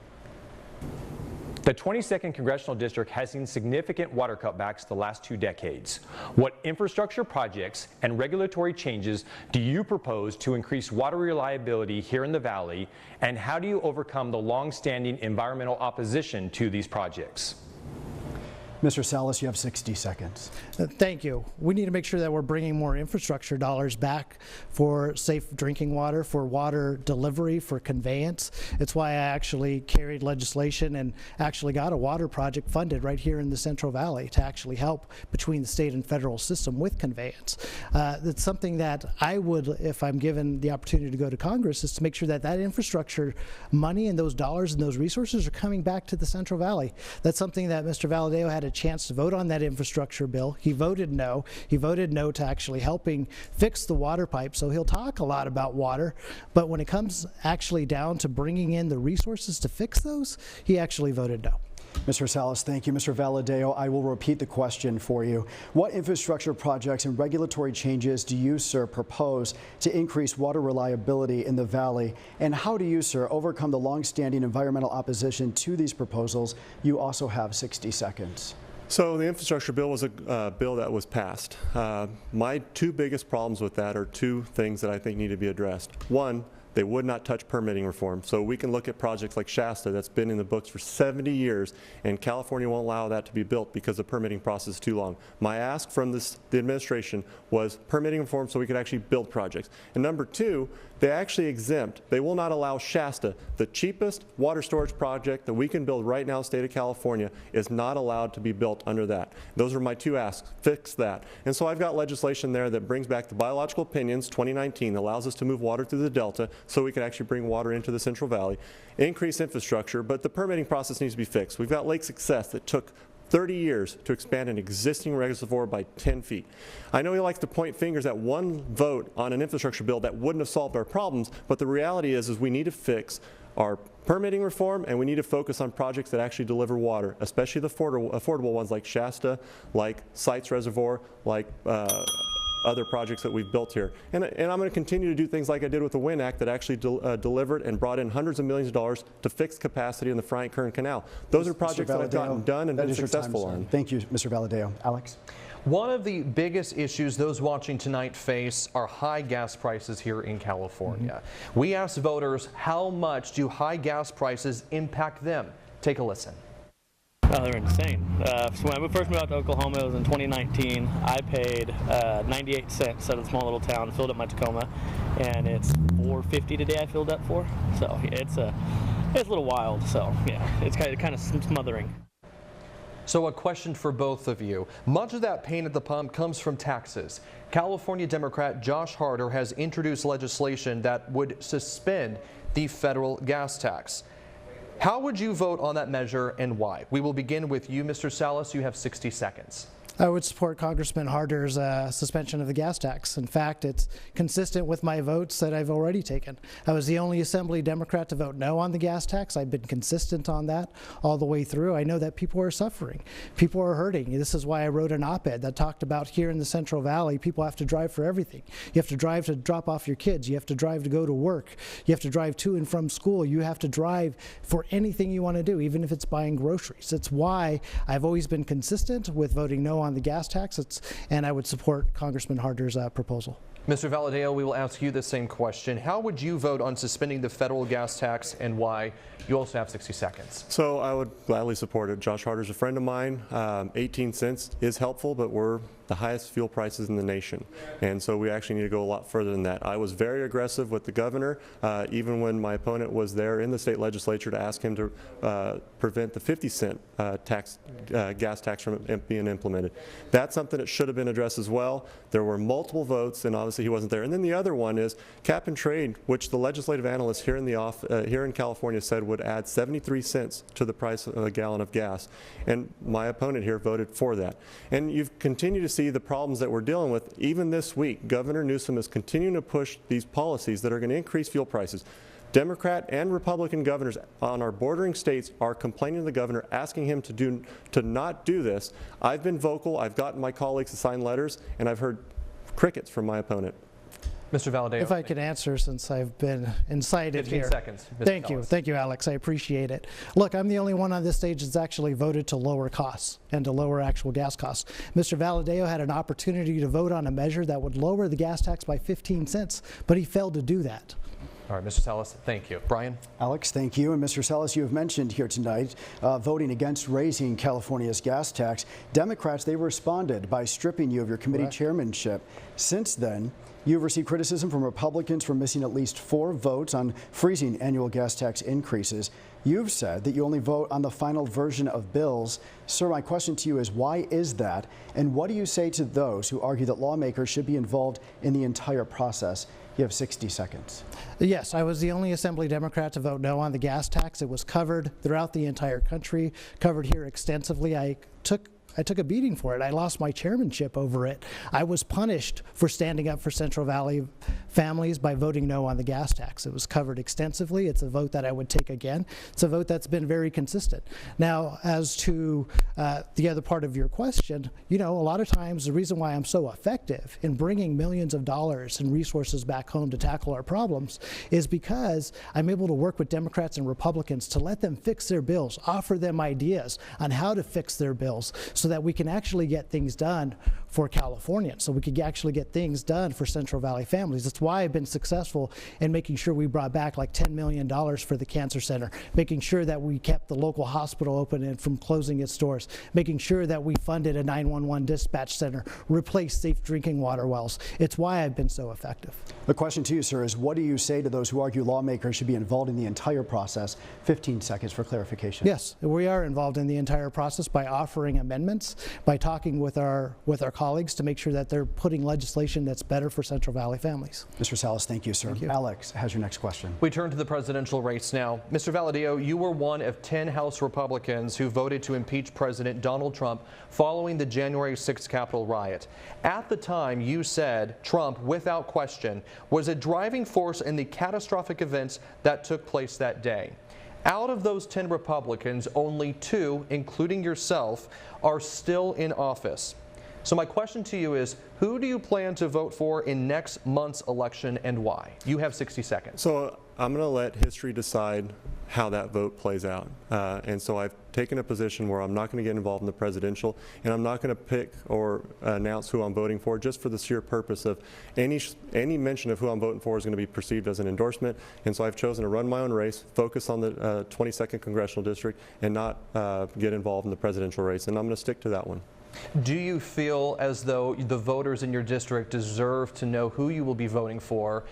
Speaker 11: The 22nd Congressional District has seen significant water cutbacks the last 2 decades. What infrastructure projects and regulatory changes do you propose to increase water reliability here in the Valley, and how do you overcome the long-standing environmental opposition to these projects?
Speaker 7: Mr. Salas, you have 60 seconds.
Speaker 8: Thank you. We need to make sure that we're bringing more infrastructure dollars back for safe drinking water, for water delivery, for conveyance. It's why I actually carried legislation and actually got a water project funded right here in the Central Valley to actually help between the state and federal system with conveyance. That's something that I would, if I'm given the opportunity to go to Congress, is to make sure that that infrastructure money and those dollars and those resources are coming back to the Central Valley. That's something that Mr. Valadao had a chance to vote on, that infrastructure bill. He voted no. He voted no to actually helping fix the water pipe. So he'll talk a lot about water, but when it comes actually down to bringing in the resources to fix those, he actually voted no.
Speaker 7: Mr. Salas, thank you. Mr. Valadao, I will repeat the question for you. What infrastructure projects and regulatory changes do you, sir, propose to increase water reliability in the Valley? And how do you, sir, overcome the longstanding environmental opposition to these proposals? You also have 60 seconds.
Speaker 3: So the infrastructure bill was a bill that was passed. My two biggest problems with that are two things that I think need to be addressed. One, they would not touch permitting reform. So we can look at projects like Shasta that's been in the books for 70 years, and California won't allow that to be built because the permitting process is too long. My ask from the administration was permitting reform so we could actually build projects. And number two, they actually exempt. They will not allow Shasta, the cheapest water storage project that we can build right now in the state of California, is not allowed to be built under that. Those are my two asks. Fix that. And so I've got legislation there that brings back the biological opinions 2019 that allows us to move water through the Delta so we can actually bring water into the Central Valley, increase infrastructure, but the permitting process needs to be fixed. We've got Lake Success that took 30 years to expand an existing reservoir by 10 feet. I know he likes to point fingers at one vote on an infrastructure bill that wouldn't have solved our problems, but the reality is we need to fix our permitting reform, and we need to focus on projects that actually deliver water, especially the affordable ones like Shasta, like Sites Reservoir, like other projects that we've built here. And I'm going to continue to do things like I did with the WIN Act that actually delivered and brought in hundreds of millions of dollars to fix capacity in the Frank-Kern Canal. Those are projects that I've gotten done and been successful on.
Speaker 7: Thank you, Mr. Valadao. Alex?
Speaker 6: One of the biggest issues those watching tonight face are high gas prices here in California. We asked voters, how much do high gas prices impact them? Take a listen.
Speaker 12: Oh, they're insane. So when I first moved out to Oklahoma, it was in 2019. I paid 98 cents at a small little town, filled up my Tacoma, and it's $4.50 today I filled up for. So yeah, it's a little wild. So yeah, it's kind of smothering.
Speaker 6: So a question for both of you. Much of that pain at the pump comes from taxes. California Democrat Josh Harder has introduced legislation that would suspend the federal gas tax. How would you vote on that measure and why? We will begin with you, Mr. Salas. You have 60 seconds.
Speaker 8: I would support Congressman Harder's suspension of the gas tax. In fact, it's consistent with my votes that I've already taken. I was the only Assembly Democrat to vote no on the gas tax. I've been consistent on that all the way through. I know that people are suffering. People are hurting. This is why I wrote an op-ed that talked about here in the Central Valley, people have to drive for everything. You have to drive to drop off your kids. You have to drive to go to work. You have to drive to and from school. You have to drive for anything you want to do, even if it's buying groceries. It's why I've always been consistent with voting no on the gas tax, and I would support Congressman Harder's proposal.
Speaker 6: Mr. Valadao, we will ask you the same question. How would you vote on suspending the federal gas tax and why? You also have 60 seconds.
Speaker 3: So I would gladly support it. Josh Harder's a friend of mine. 18 cents is helpful, but we're the highest fuel prices in the nation. And so we actually need to go a lot further than that. I was very aggressive with the governor, even when my opponent was there in the state legislature to ask him to prevent the 50-cent gas tax from being implemented. That's something that should have been addressed as well. There were multiple votes, and obviously he wasn't there. And then the other one is cap and trade, which the legislative analysts here in California said would add 73 cents to the price of a gallon of gas. And my opponent here voted for that. And you've continued to see the problems that we're dealing with. Even this week, Governor Newsom is continuing to push these policies that are going to increase fuel prices. Democrat and Republican governors on our bordering states are complaining to the governor, asking him to not do this. I've been vocal. I've gotten my colleagues to sign letters, and I've heard crickets from my opponent.
Speaker 6: Mr. Valadao.
Speaker 8: If I could answer, since I've been incited
Speaker 6: 15
Speaker 8: here.
Speaker 6: seconds.
Speaker 8: Thank you. Thank you, Alex. I appreciate it. Look, I'm the only one on this stage that's actually voted to lower costs and to lower actual gas costs. Mr. Valadao had an opportunity to vote on a measure that would lower the gas tax by 15 cents, but he failed to do that.
Speaker 6: All right, Mr. Salas, thank you. Brian?
Speaker 7: Alex, thank you. And Mr. Salas, you have mentioned here tonight voting against raising California's gas tax. Democrats, they responded by stripping you of your committee chairmanship. Since then, you've received criticism from Republicans for missing at least 4 votes on freezing annual gas tax increases. You've said that you only vote on the final version of bills. Sir, my question to you is, why is that? And what do you say to those who argue that lawmakers should be involved in the entire process? You have 60 seconds.
Speaker 8: Yes, I was the only Assembly Democrat to vote no on the gas tax. It was covered throughout the entire country, covered here extensively. I took a beating for it. I lost my chairmanship over it. I was punished for standing up for Central Valley families by voting no on the gas tax. It was covered extensively. It's a vote that I would take again. It's a vote that's been very consistent. Now, as to the other part of your question, you know, a lot of times the reason why I'm so effective in bringing millions of dollars and resources back home to tackle our problems is because I'm able to work with Democrats and Republicans to let them fix their bills, offer them ideas on how to fix their bills, so that we can actually get things done for Californians, so we could actually get things done for Central Valley families. That's why I've been successful in making sure we brought back like $10 million for the cancer center, making sure that we kept the local hospital open and from closing its doors, making sure that we funded a 911 dispatch center, replaced safe drinking water wells. It's why I've been so effective.
Speaker 7: The question to you, sir, is what do you say to those who argue lawmakers should be involved in the entire process? 15 seconds for clarification.
Speaker 8: Yes, we are involved in the entire process by offering amendments, by talking with our colleagues to make sure that they're putting legislation that's better for Central Valley families.
Speaker 7: Mr. Salas, thank you, sir.
Speaker 8: Thank you.
Speaker 7: Alex has your next question.
Speaker 6: We turn to the presidential race now. Mr. Valadeo, you were one of 10 House Republicans who voted to impeach President Donald Trump following the January 6th Capitol riot. At the time, you said Trump, without question, was a driving force in the catastrophic events that took place that day. Out of those 10 Republicans, only 2, including yourself, are still in office. So my question to you is, who do you plan to vote for in next month's election and why? You have 60 seconds.
Speaker 3: So I'm going to let history decide how that vote plays out. And so I've taken a position where I'm not going to get involved in the presidential, and I'm not going to pick or announce who I'm voting for just for the sheer purpose of any mention of who I'm voting for is going to be perceived as an endorsement. And so I've chosen to run my own race, focus on the 22nd Congressional District, and not get involved in the presidential race. And I'm going to stick to that one.
Speaker 6: Do you feel as though the voters in your district deserve to know who you will be voting for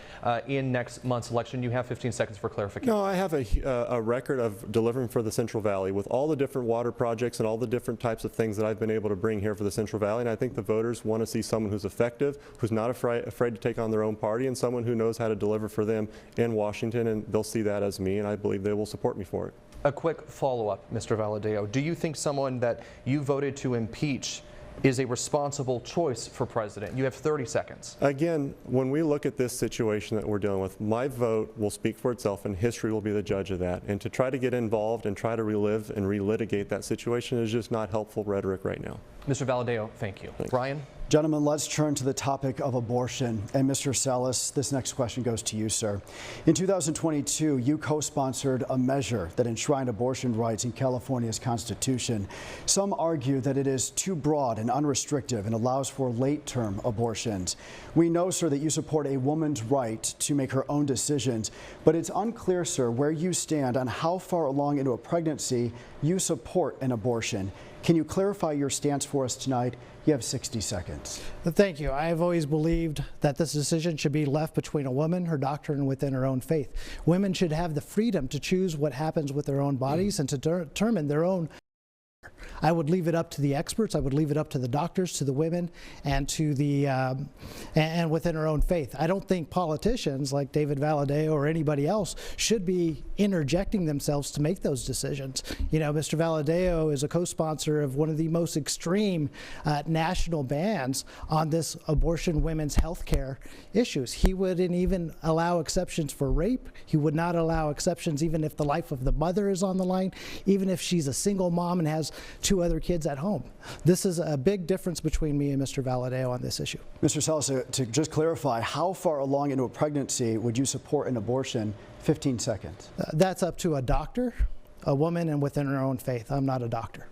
Speaker 6: in next month's election? You have 15 seconds for clarification.
Speaker 3: No, I have a record of delivering for the Central Valley with all the different water projects and all the different types of things that I've been able to bring here for the Central Valley. And I think the voters want to see someone who's effective, who's not afraid to take on their own party, and someone who knows how to deliver for them in Washington. And they'll see that as me, and I believe they will support me for it.
Speaker 6: A quick follow-up, Mr. Valadeo. Do you think someone that you voted to impeach is a responsible choice for president? You have 30 seconds.
Speaker 3: Again, when we look at this situation that we're dealing with, my vote will speak for itself and history will be the judge of that. And to try to get involved and try to relive and relitigate that situation is just not helpful rhetoric right now.
Speaker 6: Mr. Valadeo, thank you.
Speaker 3: Thanks.
Speaker 6: Brian?
Speaker 7: Gentlemen, let's turn to the topic of abortion. And Mr. Salas, this next question goes to you, sir. In 2022, you co-sponsored a measure that enshrined abortion rights in California's Constitution. Some argue that it is too broad and unrestrictive and allows for late-term abortions. We know, sir, that you support a woman's right to make her own decisions, but it's unclear, sir, where you stand on how far along into a pregnancy you support an abortion. Can you clarify your stance for us tonight? You have 60 seconds.
Speaker 8: Thank you. I have always believed that this decision should be left between a woman, her doctor, and within her own faith. Women should have the freedom to choose what happens with their own bodies and to determine their own. I would leave it up to the experts. I would leave it up to the doctors, to the women, and to the and within our own faith. I don't think politicians like David Valadeo or anybody else should be interjecting themselves to make those decisions. You know, Mr. Valadeo is a co-sponsor of one of the most extreme national bans on this abortion women's health care issues. He wouldn't even allow exceptions for rape. He would not allow exceptions even if the life of the mother is on the line, even if she's a single mom and has 2 other kids at home. This is a big difference between me and Mr. Valadeo on this issue.
Speaker 7: Mr. Salas, to just clarify, how far along into a pregnancy would you support an abortion? 15 seconds.
Speaker 8: That's up to a doctor, a woman, and within her own faith. I'm not a doctor.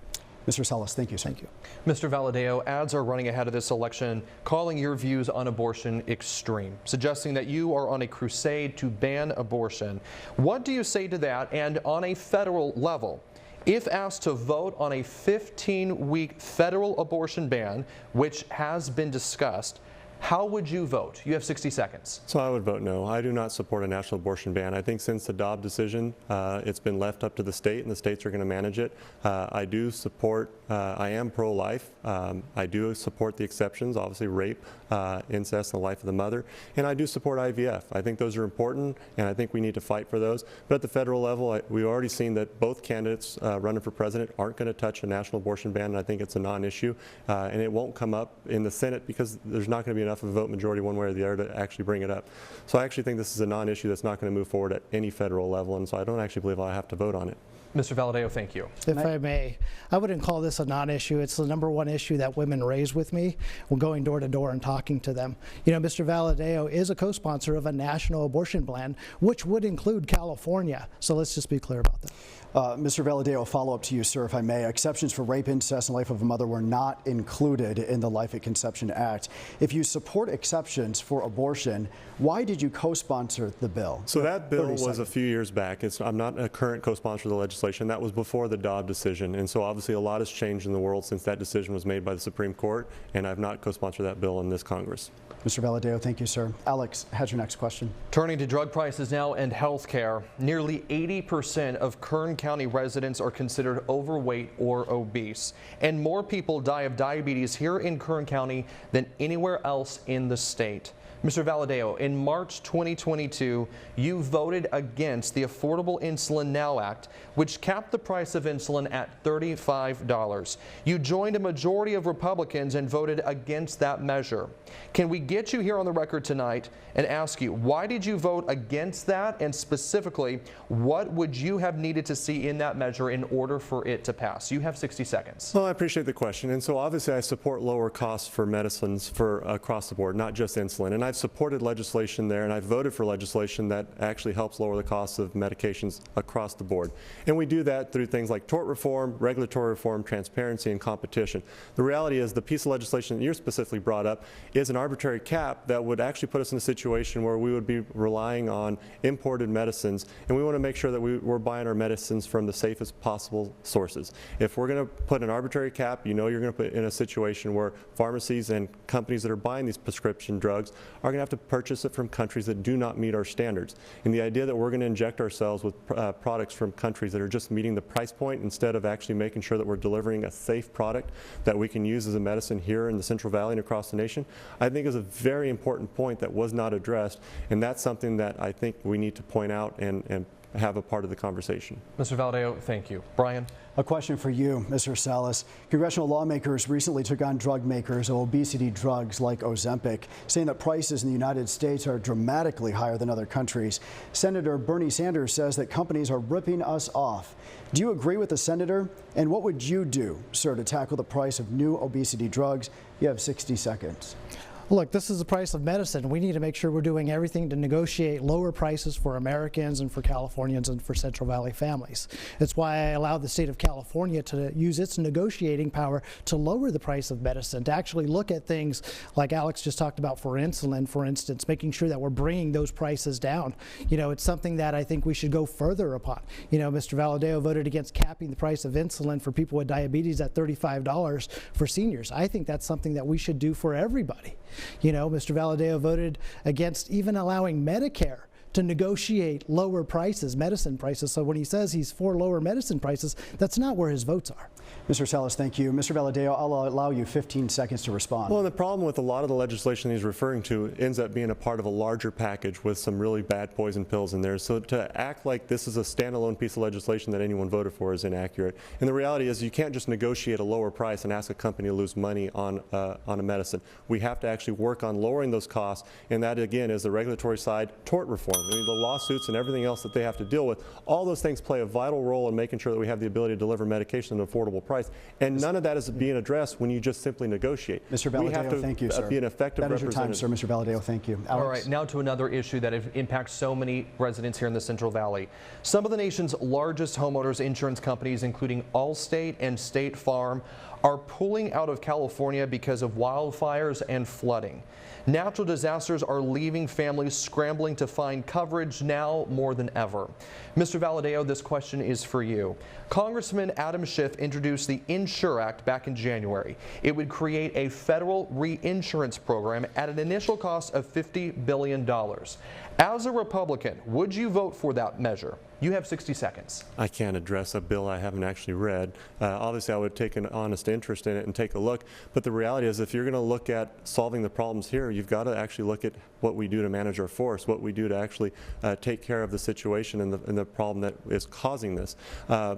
Speaker 7: Mr. Salas, thank you, sir.
Speaker 8: Thank you.
Speaker 6: Mr. Valadeo, ads are running ahead of this election, calling your views on abortion extreme, suggesting that you are on a crusade to ban abortion. What do you say to that? And on a federal level, if asked to vote on a 15-week federal abortion ban, which has been discussed, how would you vote? You have 60 seconds.
Speaker 3: So I would vote no. I do not support a national abortion ban. I think since the Dobbs decision, it's been left up to the state, and the states are going to manage it. I do support, I am pro-life. I do support the exceptions, obviously rape, incest, and the life of the mother. And I do support IVF. I think those are important, and I think we need to fight for those. But at the federal level, we've already seen that both candidates running for president aren't going to touch a national abortion ban, and I think it's a non-issue. And it won't come up in the Senate because there's not going to be enough of a vote majority one way or the other to actually bring it up. So I actually think this is a non-issue that's not going to move forward at any federal level, and so I don't actually believe I have to vote on it.
Speaker 6: Mr. Valadeo, thank you.
Speaker 8: If I may, I wouldn't call this a non-issue. It's the #1 issue that women raise with me when going door to door and talking to them. You know, Mr. Valadeo is a co-sponsor of a national abortion plan, which would include California. So let's just be clear about that.
Speaker 7: Mr. Valadeo, follow up to you, sir, if I may. Exceptions for rape, incest, and life of a mother were not included in the Life at Conception Act. If you support exceptions for abortion, why did you co-sponsor the bill?
Speaker 3: So that bill was a few years back. I'm not a current co-sponsor of the legislation. That was before the Dobbs decision. And so obviously a lot has changed in the world since that decision was made by the Supreme Court, and I've not co-sponsored that bill in this Congress.
Speaker 7: Mr. Valadeo, thank you, sir. Alex has your next question.
Speaker 6: Turning to drug prices now and health care, nearly 80% of Kern County residents are considered overweight or obese, and more people die of diabetes here in Kern County than anywhere else in the state. Mr. Valadeo, in March 2022, you voted against the Affordable Insulin Now Act, which capped the price of insulin at $35. You joined a majority of Republicans and voted against that measure. Can we get you here on the record tonight and ask you, why did you vote against that? And specifically, what would you have needed to see in that measure in order for it to pass? You have 60 seconds.
Speaker 3: Well, I appreciate the question. And so obviously I support lower costs for medicines for across the board, not just insulin. And I've supported legislation there, and I've voted for legislation that actually helps lower the costs of medications across the board. And we do that through things like tort reform, regulatory reform, transparency, and competition. The reality is the piece of legislation that you're specifically brought up is an arbitrary cap that would actually put us in a situation where we would be relying on imported medicines, and we want to make sure that we're buying our medicines from the safest possible sources. If we're going to put an arbitrary cap, you know you're going to put in a situation where pharmacies and companies that are buying these prescription drugs are going to have to purchase it from countries that do not meet our standards. And the idea that we're going to inject ourselves with products from countries that are just meeting the price point instead of actually making sure that we're delivering a safe product that we can use as a medicine here in the Central Valley and across the nation, I think is a very important point that was not addressed, and that's something that I think we need to point out and have a part of the conversation.
Speaker 6: Mr. Valadeo, thank you. Brian?
Speaker 7: A question for you, Mr. Salas. Congressional lawmakers recently took on drug makers of obesity drugs like Ozempic, saying that prices in the United States are dramatically higher than other countries. Senator Bernie Sanders says that companies are ripping us off. Do you agree with the senator? And what would you do, sir, to tackle the price of new obesity drugs? You have 60 seconds.
Speaker 8: Look, this is the price of medicine. We need to make sure we're doing everything to negotiate lower prices for Americans and for Californians and for Central Valley families. That's why I allowed the state of California to use its negotiating power to lower the price of medicine, to actually look at things like Alex just talked about for insulin, for instance, making sure that we're bringing those prices down. You know, it's something that I think we should go further upon. You know, Mr. Valadeo voted against capping the price of insulin for people with diabetes at $35 for seniors. I think that's something that we should do for everybody. You know, Mr. Valadeo voted against even allowing Medicare to negotiate lower prices, medicine prices. So when he says he's for lower medicine prices, that's not where his votes are.
Speaker 7: Mr. Salas, thank you. Mr. Valadeo, I'll allow you 15 seconds to respond.
Speaker 3: Well, the problem with a lot of the legislation he's referring to ends up being a part of a larger package with some really bad poison pills in there. So to act like this is a standalone piece of legislation that anyone voted for is inaccurate. And the reality is you can't just negotiate a lower price and ask a company to lose money on a medicine. We have to actually work on lowering those costs, and that again is the regulatory side, tort reform. I mean, the lawsuits and everything else that they have to deal with, all those things play a vital role in making sure that we have the ability to deliver medication at an affordable price. And none of that is being addressed when you just simply negotiate.
Speaker 7: Mr. Valadao, thank you, sir.
Speaker 3: Be an effective
Speaker 7: That is your time,
Speaker 3: representative.
Speaker 7: sir. Mr. Valadao, thank you. Alex?
Speaker 6: All right, now to another issue that impacts so many residents here in the Central Valley. Some of the nation's largest homeowners insurance companies, including Allstate and State Farm, are pulling out of California because of wildfires and flooding. Natural disasters are leaving families scrambling to find coverage now more than ever. Mr. Valadao, this question is for you. Congressman Adam Schiff introduced the Insure Act back in January. It would create a federal reinsurance program at an initial cost of $50 billion. As a Republican, would you vote for that measure? You have 60 seconds.
Speaker 3: I can't address a bill I haven't actually read. Obviously, I would take an honest interest in it and take a look. But the reality is, if you're going to look at solving the problems here, you've got to actually look at what we do to manage our forests, what we do to actually take care of the situation and the problem that is causing this.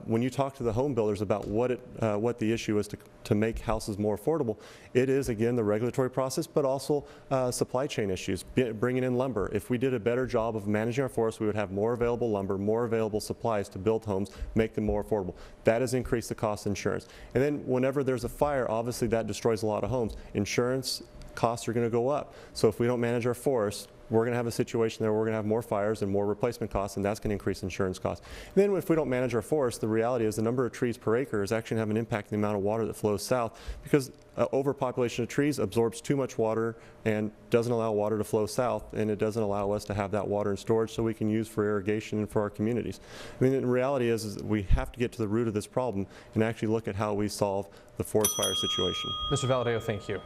Speaker 3: When you talk to the home builders about what the issue is to make houses more affordable, it is, again, the regulatory process, but also supply chain issues, bringing in lumber. If we did a better job of managing our forests, we would have more available lumber, more available supplies to build homes, make them more affordable. That has increased the cost of insurance. And then whenever there's a fire, obviously that destroys a lot of homes. Insurance costs are going to go up. So if we don't manage our forests, we're going to have a situation there where we're going to have more fires and more replacement costs, and that's going to increase insurance costs. And then if we don't manage our forests, the reality is the number of trees per acre is actually going to have an impact on the amount of water that flows south, because overpopulation of trees absorbs too much water and doesn't allow water to flow south, and it doesn't allow us to have that water in storage so we can use for irrigation and for our communities. I mean, the reality is we have to get to the root of this problem and actually look at how we solve the forest fire situation.
Speaker 6: Mr. Valadao, thank you.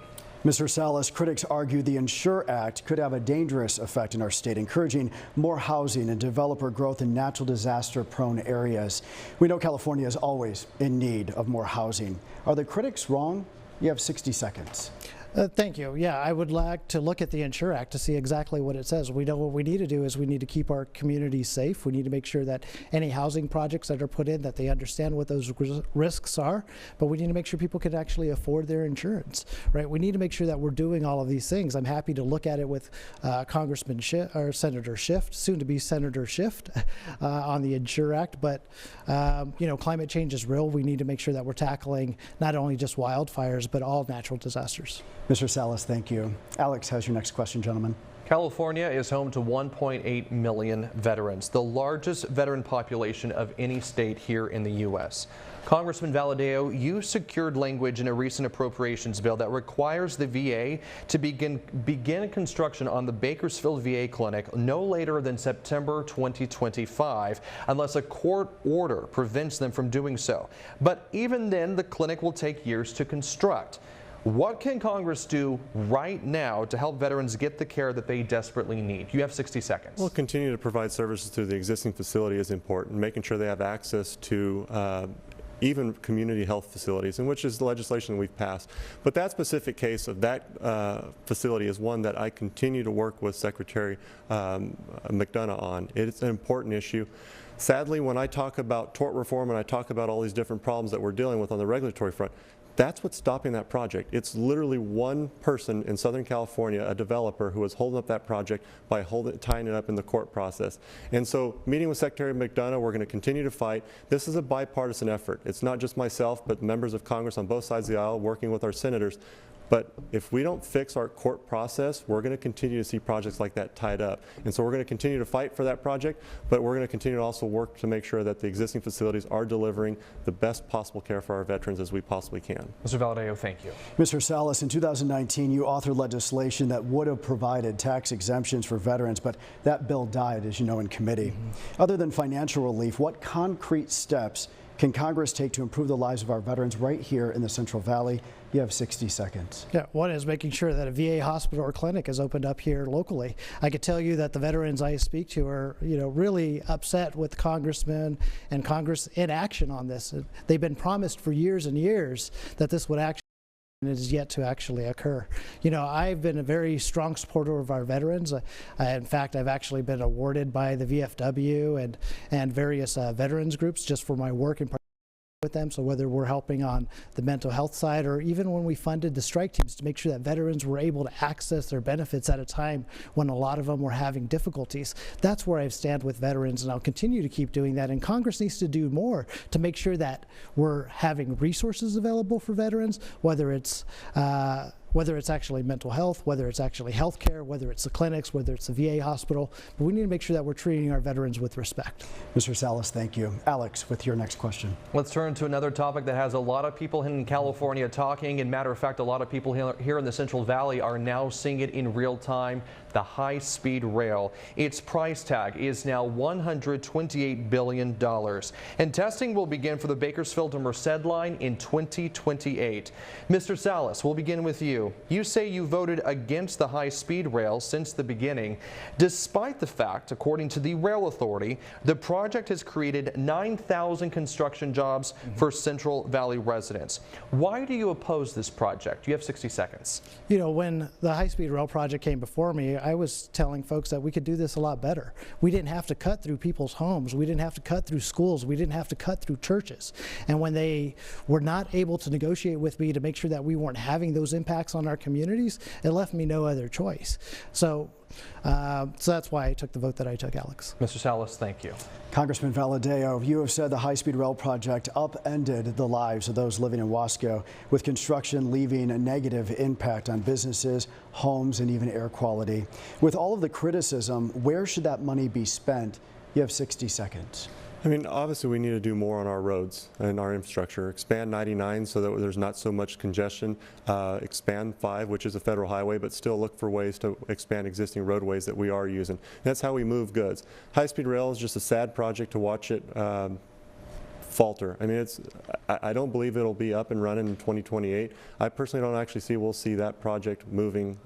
Speaker 7: Mr. Salas, critics argue the Insure Act could have a dangerous effect in our state, encouraging more housing and developer growth in natural disaster-prone areas. We know California is always in need of more housing. Are the critics wrong? You have 60 seconds.
Speaker 8: Thank you. Yeah, I would like to look at the Insure Act to see exactly what it says. We know what we need to do is we need to keep our communities safe. We need to make sure that any housing projects that are put in, that they understand what those risks are, but we need to make sure people can actually afford their insurance, right? We need to make sure that we're doing all of these things. I'm happy to look at it with Congressman Schiff, or Senator Schiff, soon to be Senator Schiff, on the Insure Act, but you know, climate change is real. We need to make sure that we're tackling not only just wildfires, but all natural disasters.
Speaker 7: Mr. Salas, thank you. Alex has your next question, gentlemen.
Speaker 6: California is home to 1.8 million veterans, the largest veteran population of any state here in the U.S. Congressman Valadao, you secured language in a recent appropriations bill that requires the VA to begin construction on the Bakersfield VA clinic no later than September 2025, unless a court order prevents them from doing so. But even then, the clinic will take years to construct. What can Congress do right now to help veterans get the care that they desperately need? You have 60 seconds.
Speaker 3: Well, continue to provide services through the existing facility is important, making sure they have access to even community health facilities, and which is the legislation that we've passed. But that specific case of that facility is one that I continue to work with Secretary McDonough on. It's an important issue. Sadly, when I talk about tort reform and I talk about all these different problems that we're dealing with on the regulatory front, that's what's stopping that project. It's literally one person in Southern California, a developer, who is holding up that project by tying it up in the court process. And so, meeting with Secretary McDonough, we're going to continue to fight. This is a bipartisan effort. It's not just myself, but members of Congress on both sides of the aisle working with our senators. But if we don't fix our court process, we're going to continue to see projects like that tied up. And so we're going to continue to fight for that project, but we're going to continue to also work to make sure that the existing facilities are delivering the best possible care for our veterans as we possibly can.
Speaker 6: Mr. Valadao, thank you.
Speaker 7: Mr. Salas, in 2019, you authored legislation that would have provided tax exemptions for veterans, but that bill died, as you know, in committee. Other than financial relief, what concrete steps can Congress take to improve the lives of our veterans right here in the Central Valley? You have 60 seconds.
Speaker 8: Yeah, one is making sure that a VA hospital or clinic is opened up here locally. I could tell you that the veterans I speak to are, really upset with congressmen and Congress inaction on this. They've been promised for years and years that this would actually, and it is yet to actually occur. I've been a very strong supporter of our veterans. In fact, I've actually been awarded by the VFW and various veterans groups just for my work in with them. So whether we're helping on the mental health side, or even when we funded the strike teams to make sure that veterans were able to access their benefits at a time when a lot of them were having difficulties, that's where I stand with veterans, and I'll continue to keep doing that. And Congress needs to do more to make sure that we're having resources available for veterans, whether it's actually mental health, whether it's actually health care, whether it's the clinics, whether it's the VA hospital. But we need to make sure that we're treating our veterans with respect.
Speaker 7: Mr. Salas, thank you. Alex, with your next question.
Speaker 6: Let's turn to another topic that has a lot of people in California talking. And matter of fact, a lot of people here in the Central Valley are now seeing it in real time. The high-speed rail. Its price tag is now $128 billion. And testing will begin for the Bakersfield to Merced line in 2028. Mr. Salas, we'll begin with you. You say you voted against the high-speed rail since the beginning, despite the fact, according to the Rail Authority, the project has created 9,000 construction jobs for Central Valley residents. Why do you oppose this project? You have 60 seconds.
Speaker 8: You know, when the high-speed rail project came before me, I was telling folks that we could do this a lot better. We didn't have to cut through people's homes. We didn't have to cut through schools. We didn't have to cut through churches. And when they were not able to negotiate with me to make sure that we weren't having those impacts on our communities, it left me no other choice. So that's why I took the vote that I took, Alex.
Speaker 6: Mr. Salas, thank you.
Speaker 7: Congressman Valadeo, you have said the high-speed rail project upended the lives of those living in Wasco, with construction leaving a negative impact on businesses, homes, and even air quality. With all of the criticism, where should that money be spent? You have 60 seconds.
Speaker 3: I mean, obviously we need to do more on our roads and our infrastructure. Expand 99 so that there's not so much congestion. Expand 5, which is a federal highway, but still look for ways to expand existing roadways that we are using. That's how we move goods. High-speed rail is just a sad project to watch it falter. I mean, I don't believe it'll be up and running in 2028. I personally don't actually see we'll see that project moving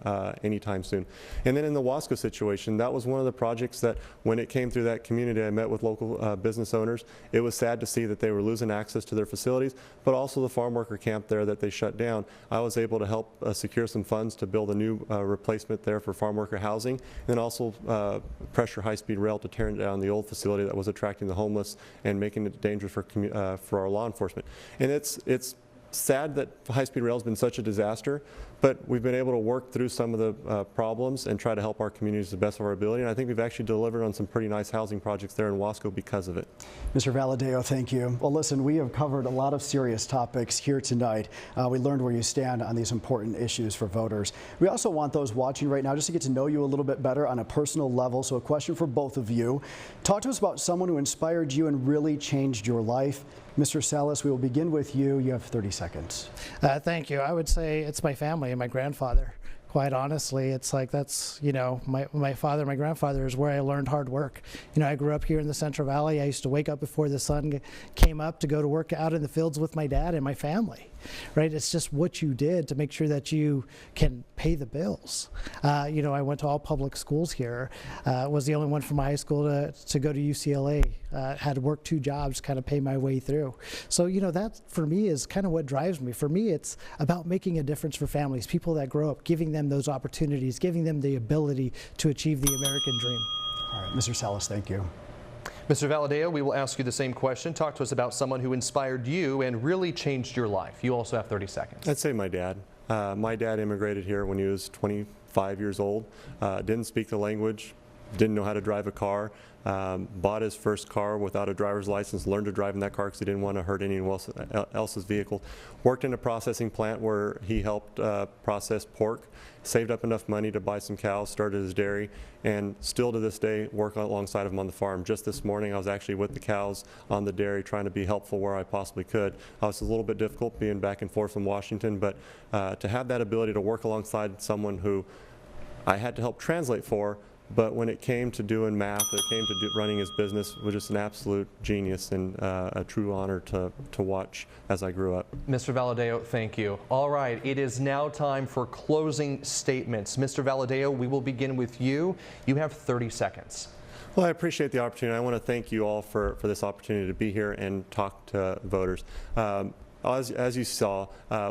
Speaker 3: anytime soon. And then in the Wasco situation, that was one of the projects that when it came through that community, I met with local business owners. It was sad to see that they were losing access to their facilities, but also the farm worker camp there that they shut down. I was able to help secure some funds to build a new replacement there for farm worker housing, and also pressure high-speed rail to tear down the old facility that was attracting the homeless and making it dangerous for our law enforcement. And it's sad that high-speed rail has been such a disaster, but we've been able to work through some of the problems and try to help our communities to the best of our ability. And I think we've actually delivered on some pretty nice housing projects there in Wasco because of it.
Speaker 7: Mr. Valadeo, thank you. Well, listen, we have covered a lot of serious topics here tonight. We learned where you stand on these important issues for voters. We also want those watching right now just to get to know you a little bit better on a personal level. So a question for both of you. Talk to us about someone who inspired you and really changed your life. Mr. Salas, we will begin with you. You have 30 seconds.
Speaker 8: Thank you. I would say it's my family and my grandfather. Quite honestly, it's like that's, you know, my father, my grandfather is where I learned hard work. You know, I grew up here in the Central Valley. I used to wake up before the sun came up to go to work out in the fields with my dad and my family, right? It's just what you did to make sure that you can pay the bills. You know, I went to all public schools here. Was the only one from high school to go to UCLA. Had to work 2 jobs, kind of pay my way through. So, you know, that for me is kind of what drives me. For me, it's about making a difference for families, people that grow up, giving them those opportunities, giving them the ability to achieve the American dream.
Speaker 7: All right, Mr. Salas, thank you.
Speaker 6: Mr. Valadeo, we will ask you the same question. Talk to us about someone who inspired you and really changed your life. You also have 30 seconds.
Speaker 3: I'd say my dad. My dad immigrated here when he was 25 years old, didn't speak the language, didn't know how to drive a car, bought his first car without a driver's license, learned to drive in that car because he didn't want to hurt anyone else's vehicle. Worked in a processing plant where he helped process pork, saved up enough money to buy some cows, started his dairy, and still to this day work alongside of him on the farm. Just this morning I was actually with the cows on the dairy trying to be helpful where I possibly could. It was a little bit difficult being back and forth from Washington, but to have that ability to work alongside someone who I had to help translate for, but when it came to doing math, it came to running his business, was just an absolute genius and a true honor to watch as I grew up.
Speaker 6: Mr. Valadeo, thank you. All right, it is now time for closing statements. Mr. Valadeo, we will begin with you. You have 30 seconds.
Speaker 3: Well, I appreciate the opportunity. I want to thank you all for this opportunity to be here and talk to voters. As you saw,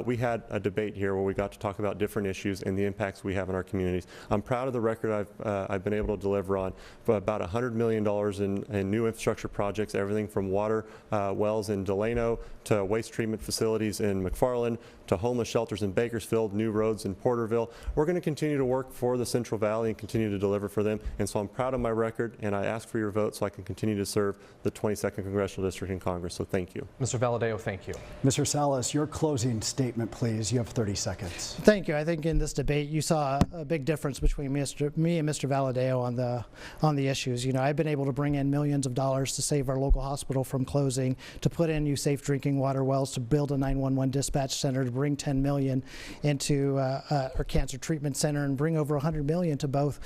Speaker 3: we had a debate here where we got to talk about different issues and the impacts we have in our communities. I'm proud of the record I've been able to deliver on for about $100 million in new infrastructure projects, everything from water wells in Delano to waste treatment facilities in McFarland to homeless shelters in Bakersfield, new roads in Porterville. We're going to continue to work for the Central Valley and continue to deliver for them. And so I'm proud of my record, and I ask for your vote so I can continue to serve the 22nd Congressional District in Congress. So thank you.
Speaker 6: Mr. Valadeo, thank you.
Speaker 7: Mr. Salas, your closing statement, please. You have 30 seconds.
Speaker 8: Thank you. I think in this debate you saw a big difference between me and Mr. Valadeo on the issues. You know, I've been able to bring in millions of dollars to save our local hospital from closing, to put in new safe drinking water wells, to build a 911 dispatch center, to bring $10 million into our cancer treatment center, and bring over $100 million to both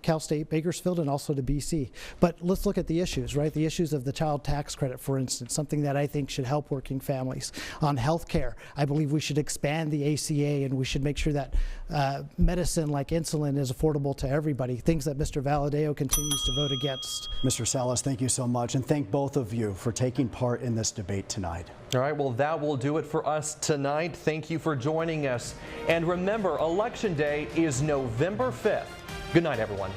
Speaker 8: Cal State Bakersfield and also to BC. But let's look at the issues, right? The issues of the child tax credit, for instance, something that I think should help working families. On health care, I believe we should expand the ACA, and we should make sure that medicine like insulin is affordable to everybody, things that Mr. Valadeo continues to vote against.
Speaker 7: Mr. Salas, thank you so much, and thank both of you for taking part in this debate tonight.
Speaker 6: All right, well, that will do it for us tonight. Thank you for joining us. And remember, Election Day is November 5th. Good night, everyone.